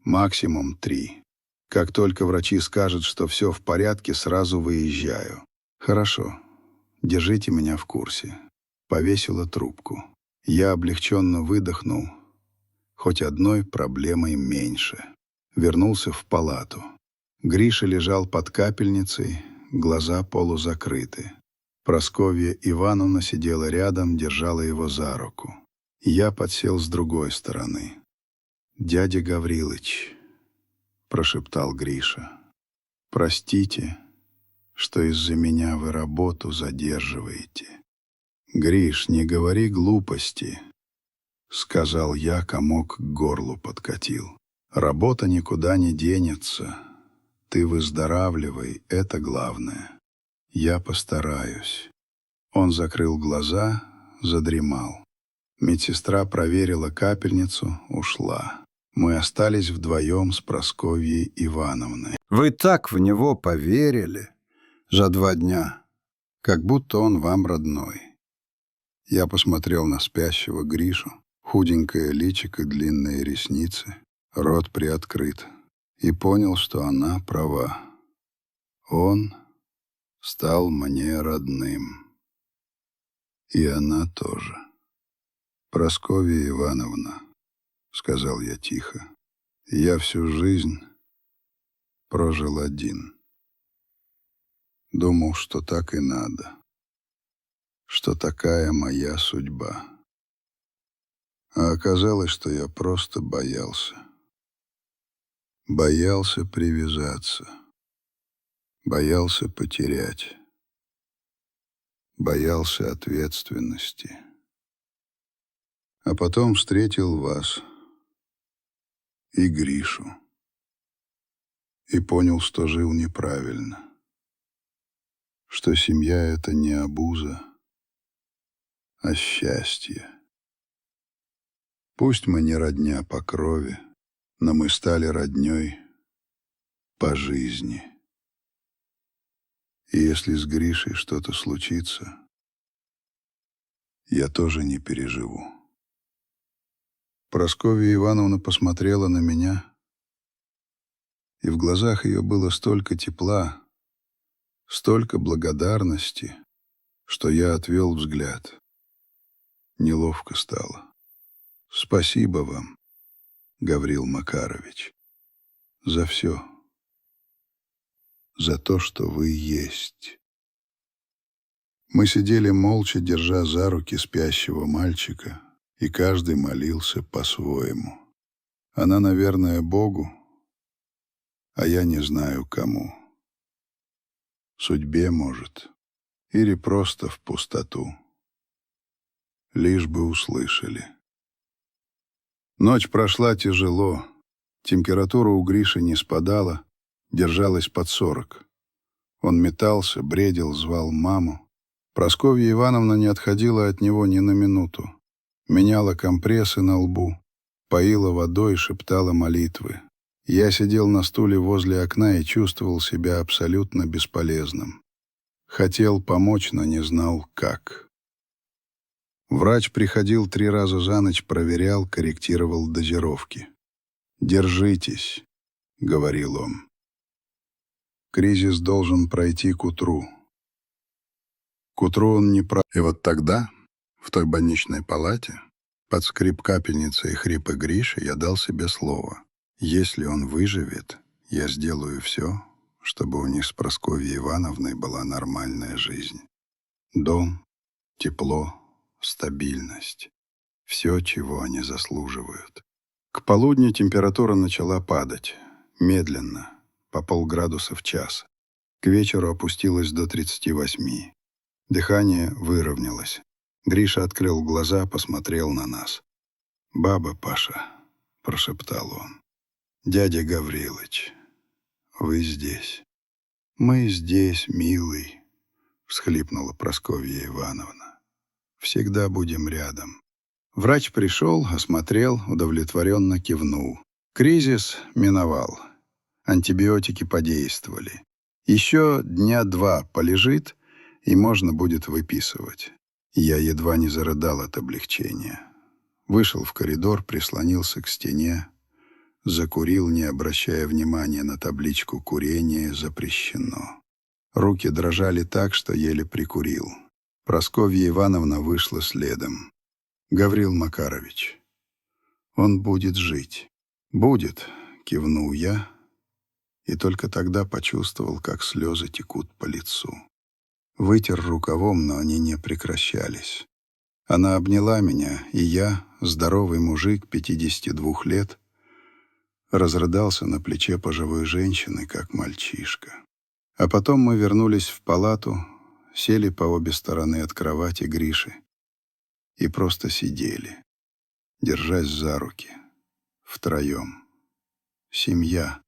Максимум 3. Как только врачи скажут, что все в порядке, сразу выезжаю». «Хорошо. Держите меня в курсе». Повесила трубку. Я облегченно выдохнул. Хоть одной проблемой меньше. Вернулся в палату. Гриша лежал под капельницей, глаза полузакрыты. Прасковья Ивановна сидела рядом, держала его за руку. Я подсел с другой стороны. «Дядя Гаврилыч», — прошептал Гриша, — «простите, что из-за меня вы работу задерживаете». «Гриш, не говори глупости», — сказал я, комок к горлу подкатил. «Работа никуда не денется. Ты выздоравливай, это главное. Я постараюсь». Он закрыл глаза, задремал. Медсестра проверила капельницу, ушла. Мы остались вдвоем с Прасковьей Ивановной. «Вы так в него поверили за 2 дня, как будто он вам родной». Я посмотрел на спящего Гришу, худенькое личико, длинные ресницы, рот приоткрыт, и понял, что она права. Он стал мне родным. И она тоже. «Прасковья Ивановна», — сказал я тихо, — «я всю жизнь прожил один. Думал, что так и надо, что такая моя судьба. А оказалось, что я просто боялся. Боялся привязаться, боялся потерять, боялся ответственности. А потом встретил вас и Гришу и понял, что жил неправильно, что семья — это не обуза, а счастье. Пусть мы не родня по крови, но мы стали роднёй по жизни. И если с Гришей что-то случится, я тоже не переживу». Прасковья Ивановна посмотрела на меня, и в глазах ее было столько тепла, столько благодарности, что я отвел взгляд. Неловко стало. «Спасибо вам, Гаврил Макарович, за все, за то, что вы есть». Мы сидели молча, держа за руки спящего мальчика, и каждый молился по-своему. Она, наверное, Богу, а я не знаю кому. Судьбе, может, или просто в пустоту. Лишь бы услышали. Ночь прошла тяжело. Температура у Гриши не спадала, держалась под 40. Он метался, бредил, звал маму. Прасковья Ивановна не отходила от него ни на минуту. Меняла компрессы на лбу, поила водой, шептала молитвы. Я сидел на стуле возле окна и чувствовал себя абсолютно бесполезным. Хотел помочь, но не знал, как. Врач приходил 3 раза за ночь, проверял, корректировал дозировки. «Держитесь», — говорил он. «Кризис должен пройти к утру». К утру он не про... И вот тогда, в той больничной палате, под скрип капельницы и хрипы Гриши, я дал себе слово. Если он выживет, я сделаю все, чтобы у них с Прасковьей Ивановной была нормальная жизнь. Дом, тепло, стабильность. Все, чего они заслуживают. К полудню температура начала падать. Медленно, по полградуса в час. К вечеру опустилась до 38. Дыхание выровнялось. Гриша открыл глаза, посмотрел на нас. «Баба Паша», — прошептал он, — «дядя Гаврилыч, вы здесь». «Мы здесь, милый», — всхлипнула Прасковья Ивановна. «Всегда будем рядом». Врач пришел, осмотрел, удовлетворенно кивнул. Кризис миновал. Антибиотики подействовали. Еще 2 дня полежит, и можно будет выписывать. Я едва не зарыдал от облегчения. Вышел в коридор, прислонился к стене, закурил, не обращая внимания на табличку «Курение запрещено». Руки дрожали так, что еле прикурил. Прасковья Ивановна вышла следом. «Гаврил Макарович, он будет жить». «Будет», — кивнул я, и только тогда почувствовал, как слезы текут по лицу. Вытер рукавом, но они не прекращались. Она обняла меня, и я, здоровый мужик 52 лет, разрыдался на плече пожилой женщины, как мальчишка. А потом мы вернулись в палату, сели по обе стороны от кровати Гриши и просто сидели, держась за руки, втроем. Семья.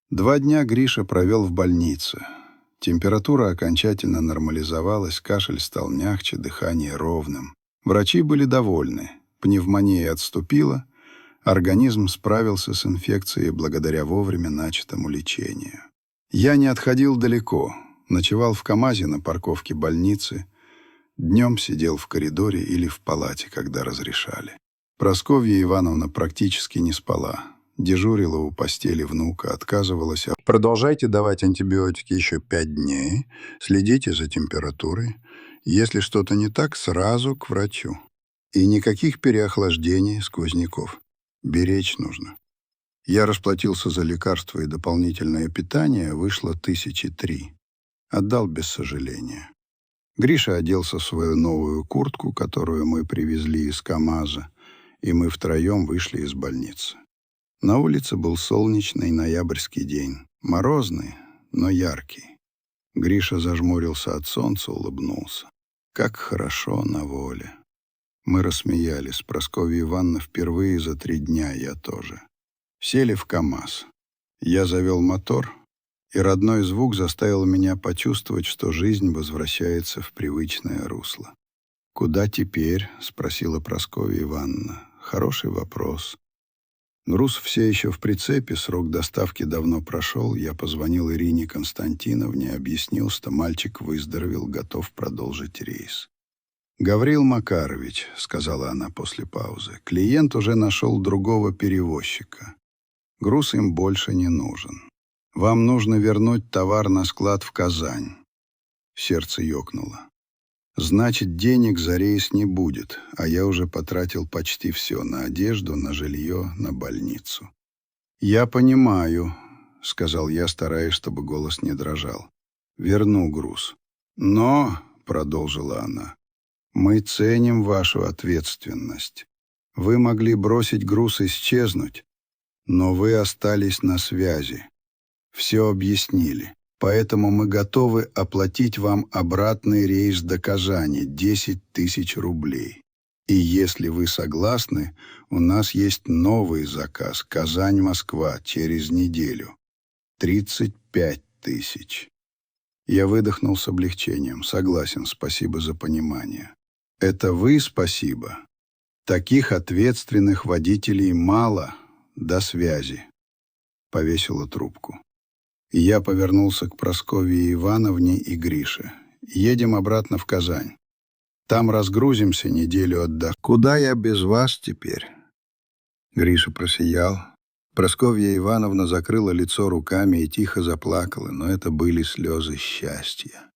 2 дня Гриша провел в больнице. Температура окончательно нормализовалась, кашель стал мягче, дыхание ровным. Врачи были довольны, пневмония отступила, организм справился с инфекцией благодаря вовремя начатому лечению. Я не отходил далеко, ночевал в КамАЗе на парковке больницы, днем сидел в коридоре или в палате, когда разрешали. Прасковья Ивановна практически не спала. Дежурила у постели внука, отказывалась. Продолжайте давать антибиотики еще 5 дней, следите за температурой. Если что-то не так, сразу к врачу. И никаких переохлаждений, сквозняков. Беречь нужно. Я расплатился за лекарства и дополнительное питание, вышло 1003. Отдал без сожаления. Гриша оделся в свою новую куртку, которую мы привезли из КамАЗа, и мы втроем вышли из больницы. На улице был солнечный ноябрьский день. Морозный, но яркий. Гриша зажмурился от солнца, улыбнулся. Как хорошо на воле. Мы рассмеялись. Прасковья Ивановна впервые за 3 дня, я тоже. Сели в КамАЗ. Я завел мотор, и родной звук заставил меня почувствовать, что жизнь возвращается в привычное русло. «Куда теперь?» — спросила Прасковья Ивановна. «Хороший вопрос». Груз все еще в прицепе, срок доставки давно прошел. Я позвонил Ирине Константиновне, объяснил, что мальчик выздоровел, готов продолжить рейс. «Гаврил Макарович», — сказала она после паузы, — «клиент уже нашел другого перевозчика. Груз им больше не нужен. Вам нужно вернуть товар на склад в Казань». Сердце ёкнуло. «Значит, денег за рейс не будет, а я уже потратил почти все на одежду, на жилье, на больницу». «Я понимаю», — сказал я, стараясь, чтобы голос не дрожал. «Верну груз». «Но», — продолжила она, — «мы ценим вашу ответственность. Вы могли бросить груз и исчезнуть, но вы остались на связи. Все объяснили. Поэтому мы готовы оплатить вам обратный рейс до Казани 10 000 рублей. И если вы согласны, у нас есть новый заказ Казань-Москва через неделю. 35 000. Я выдохнул с облегчением. Согласен, спасибо за понимание. Это вы спасибо. Таких ответственных водителей мало. До связи. Повесила трубку. И я повернулся к Прасковье Ивановне и Грише. Едем обратно в Казань. Там разгрузимся, неделю отдохнем. Куда я без вас теперь? Гриша просиял. Прасковья Ивановна закрыла лицо руками и тихо заплакала, но это были слезы счастья.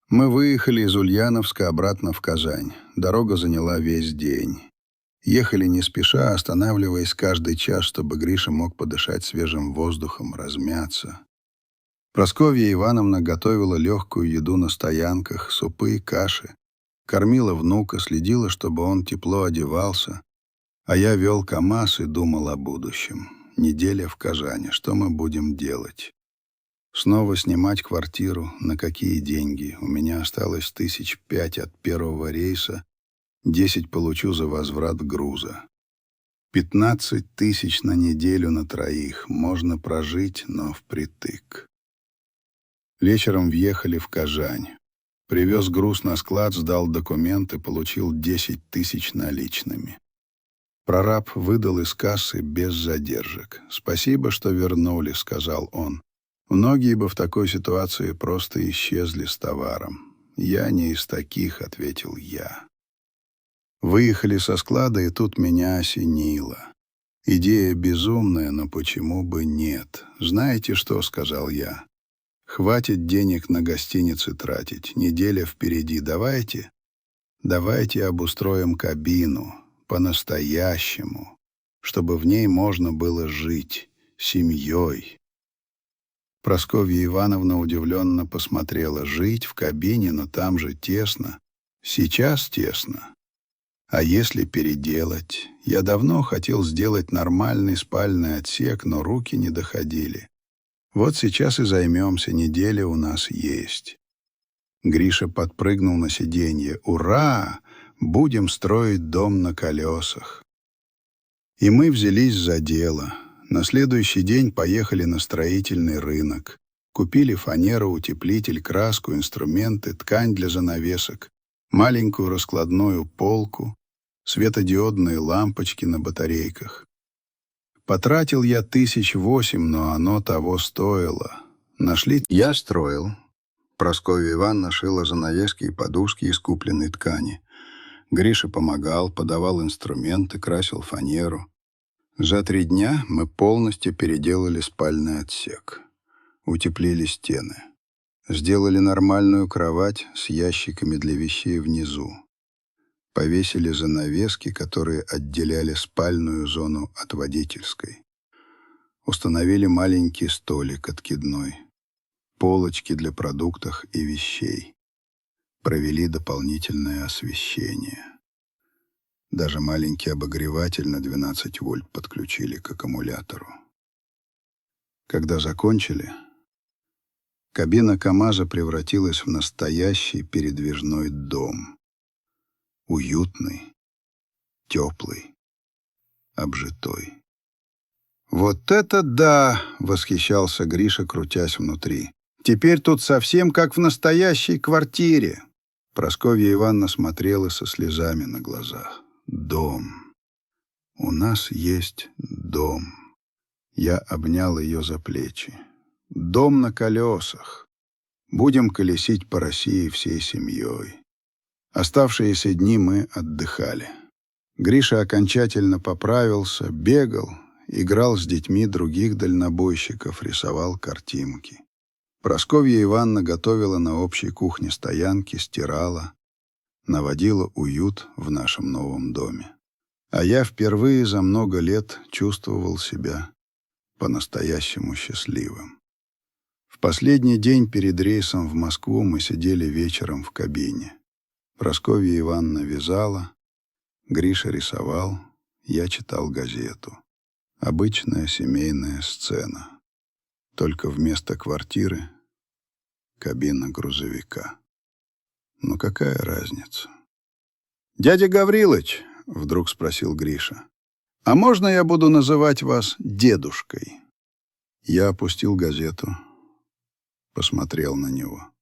Мы выехали из Ульяновска обратно в Казань. Дорога заняла весь день. Ехали не спеша, останавливаясь каждый час, чтобы Гриша мог подышать свежим воздухом, размяться. Прасковья Ивановна готовила легкую еду на стоянках, супы, каши. Кормила внука, следила, чтобы он тепло одевался. А я вел КамАЗ и думал о будущем. Неделя в Казани. Что мы будем делать? Снова снимать квартиру? На какие деньги? У меня осталось 5 000 от первого рейса. 10 получу за возврат груза. 15 000 на неделю на троих. Можно прожить, но впритык. Вечером въехали в Казань. Привез груз на склад, сдал документы, получил 10 000 наличными. Прораб выдал из кассы без задержек. «Спасибо, что вернули», — сказал он. «Многие бы в такой ситуации просто исчезли с товаром. «Я не из таких», — ответил я. Выехали со склада, и тут меня осенило. Идея безумная, но почему бы нет? «Знаете что?» — сказал я. «Хватит денег на гостиницы тратить. Неделя впереди. Давайте обустроим кабину. По-настоящему. Чтобы в ней можно было жить. Семьей». Прасковья Ивановна удивленно посмотрела. «Жить в кабине, но там же тесно. Сейчас тесно. А если переделать? Я давно хотел сделать нормальный спальный отсек, но руки не доходили. Вот сейчас и займемся, неделя у нас есть». Гриша подпрыгнул на сиденье. «Ура! Будем строить дом на колесах». И мы взялись за дело. На следующий день поехали на строительный рынок. Купили фанеру, утеплитель, краску, инструменты, ткань для занавесок, маленькую раскладную полку, светодиодные лампочки на батарейках. Потратил я 8 000, но оно того стоило. Я строил. Прасковья Ивановна шила занавески и подушки из купленной ткани. Гриша помогал, подавал инструменты, красил фанеру. За 3 дня мы полностью переделали спальный отсек. Утеплили стены. Сделали нормальную кровать с ящиками для вещей внизу. Повесили занавески, которые отделяли спальную зону от водительской. Установили маленький столик откидной. Полочки для продуктов и вещей. Провели дополнительное освещение. Даже маленький обогреватель на 12 вольт подключили к аккумулятору. Когда закончили, кабина КамАЗа превратилась в настоящий передвижной дом. Уютный, теплый, обжитой. «Вот это да!» — восхищался Гриша, крутясь внутри. «Теперь тут совсем как в настоящей квартире!» Прасковья Ивановна смотрела со слезами на глазах. «Дом. У нас есть дом». Я обнял ее за плечи. «Дом на колесах. Будем колесить по России всей семьей». Оставшиеся дни мы отдыхали. Гриша окончательно поправился, бегал, играл с детьми других дальнобойщиков, рисовал картинки. Прасковья Ивановна готовила на общей кухне стоянки, стирала, наводила уют в нашем новом доме. А я впервые за много лет чувствовал себя по-настоящему счастливым. В последний день перед рейсом в Москву мы сидели вечером в кабине. Прасковья Ивановна вязала, Гриша рисовал, я читал газету. Обычная семейная сцена. Только вместо квартиры — кабина грузовика. Но какая разница? «Дядя Гаврилыч», — вдруг спросил Гриша, — «а можно я буду называть вас дедушкой?» Я опустил газету, посмотрел на него.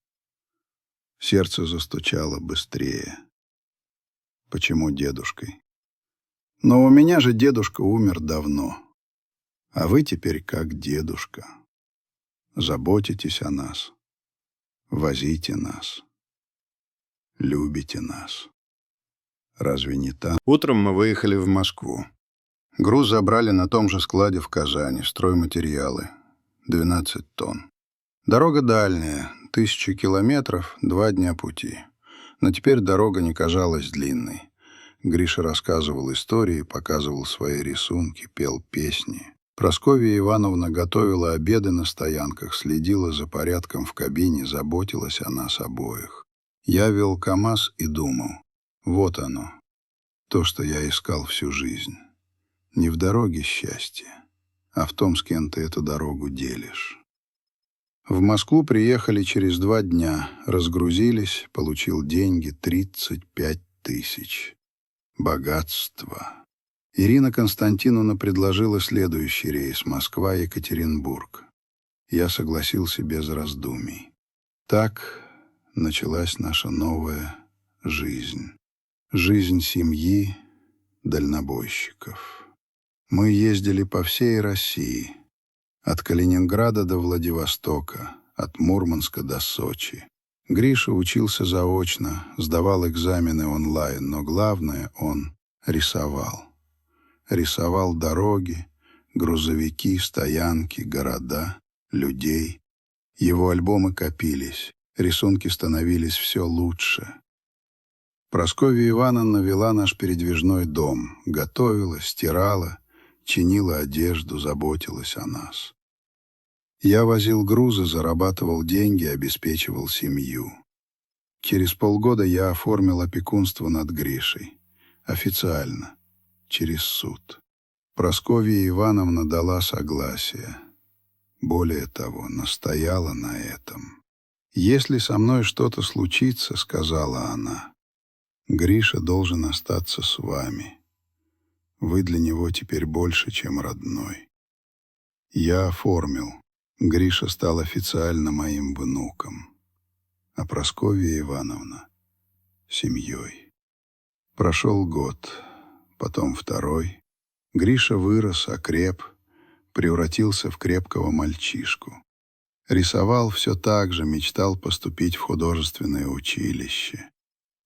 Сердце застучало быстрее. Почему дедушкой? Но у меня же дедушка умер давно. А вы теперь как дедушка. Заботитесь о нас. Возите нас. Любите нас. Разве не так? Утром мы выехали в Москву. Груз забрали на том же складе в Казани, стройматериалы. 12 тонн. Дорога дальняя, 1000 километров, 2 дня пути. Но теперь дорога не казалась длинной. Гриша рассказывал истории, показывал свои рисунки, пел песни. Прасковья Ивановна готовила обеды на стоянках, следила за порядком в кабине, заботилась о нас обоих. Я вел КамАЗ и думал, вот оно, то, что я искал всю жизнь. Не в дороге счастье, а в том, с кем ты эту дорогу делишь. В Москву приехали через 2 дня, разгрузились, получил деньги 35 000. Богатство. Ирина Константиновна предложила следующий рейс Москва-Екатеринбург. Я согласился без раздумий. Так началась наша новая жизнь. Жизнь семьи дальнобойщиков. Мы ездили по всей России. От Калининграда до Владивостока, от Мурманска до Сочи. Гриша учился заочно, сдавал экзамены онлайн, но главное, он рисовал. Рисовал дороги, грузовики, стоянки, города, людей. Его альбомы копились, рисунки становились все лучше. Прасковья Ивановна вела наш передвижной дом, готовила, стирала, чинила одежду, заботилась о нас. Я возил грузы, зарабатывал деньги, обеспечивал семью. Через полгода я оформил опекунство над Гришей. Официально, через суд. Прасковья Ивановна дала согласие. Более того, настояла на этом. «Если со мной что-то случится, — сказала она, — Гриша должен остаться с вами. Вы для него теперь больше, чем родной». Я оформил. Гриша стал официально моим внуком, а Прасковья Ивановна — семьей. Прошел год, потом второй. Гриша вырос, окреп, превратился в крепкого мальчишку. Рисовал все так же, мечтал поступить в художественное училище.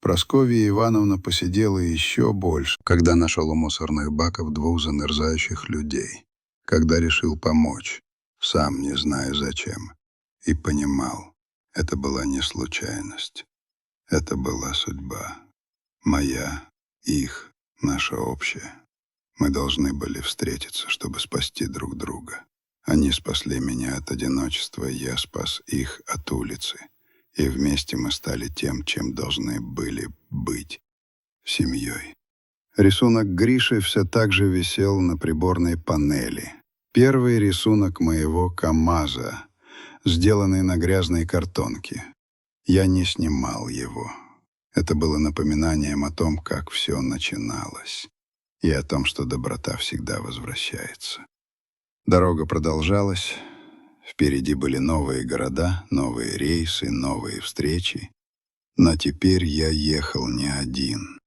Прасковья Ивановна посидела еще больше, когда нашел у мусорных баков двух замерзающих людей, когда решил помочь, сам не зная зачем, и понимал, это была не случайность, это была судьба. Моя, их, наша общая. Мы должны были встретиться, чтобы спасти друг друга. Они спасли меня от одиночества, я спас их от улицы. И вместе мы стали тем, чем должны были быть — семьей. Рисунок Гриши все так же висел на приборной панели. Первый рисунок моего КамАЗа, сделанный на грязной картонке. Я не снимал его. Это было напоминанием о том, как все начиналось, и о том, что доброта всегда возвращается. Дорога продолжалась. Впереди были новые города, новые рейсы, новые встречи. Но теперь я ехал не один.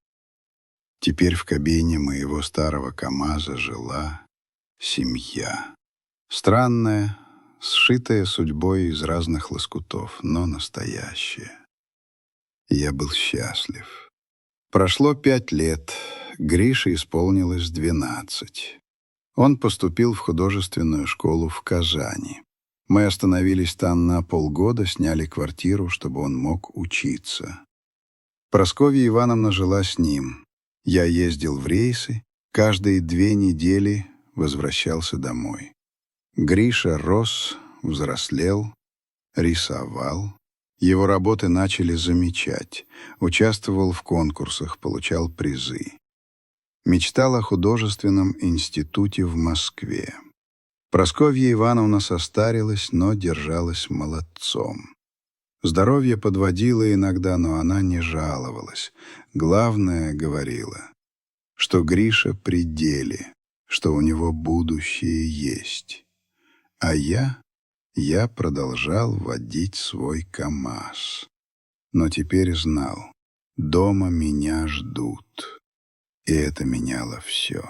Теперь в кабине моего старого КамАЗа жила семья. Странная, сшитая судьбой из разных лоскутов, но настоящая. Я был счастлив. Прошло 5 лет. Грише исполнилось 12. Он поступил в художественную школу в Казани. Мы остановились там на полгода, сняли квартиру, чтобы он мог учиться. Прасковья Ивановна жила с ним. Я ездил в рейсы, каждые 2 недели возвращался домой. Гриша рос, взрослел, рисовал. Его работы начали замечать. Участвовал в конкурсах, получал призы. Мечтал о художественном институте в Москве. Прасковья Ивановна состарилась, но держалась молодцом. Здоровье подводило иногда, но она не жаловалась. Главное, говорила, что Гриша при деле, что у него будущее есть. А я продолжал водить свой КамАЗ. Но теперь знал, дома меня ждут. И это меняло все.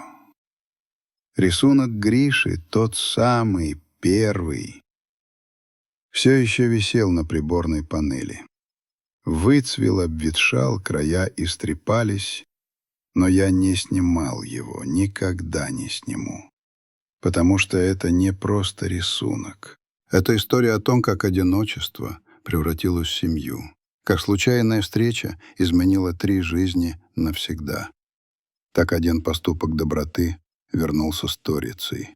Рисунок Гриши, тот самый, первый, все еще висел на приборной панели. Выцвел, обветшал, края истрепались, но я не снимал его, никогда не сниму. Потому что это не просто рисунок. Это история о том, как одиночество превратилось в семью, как случайная встреча изменила 3 жизни навсегда. Так один поступок доброты вернулся сторицей.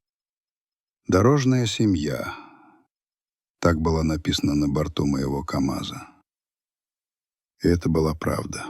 «Дорожная семья». Так было написано на борту моего КамАЗа. И это была правда.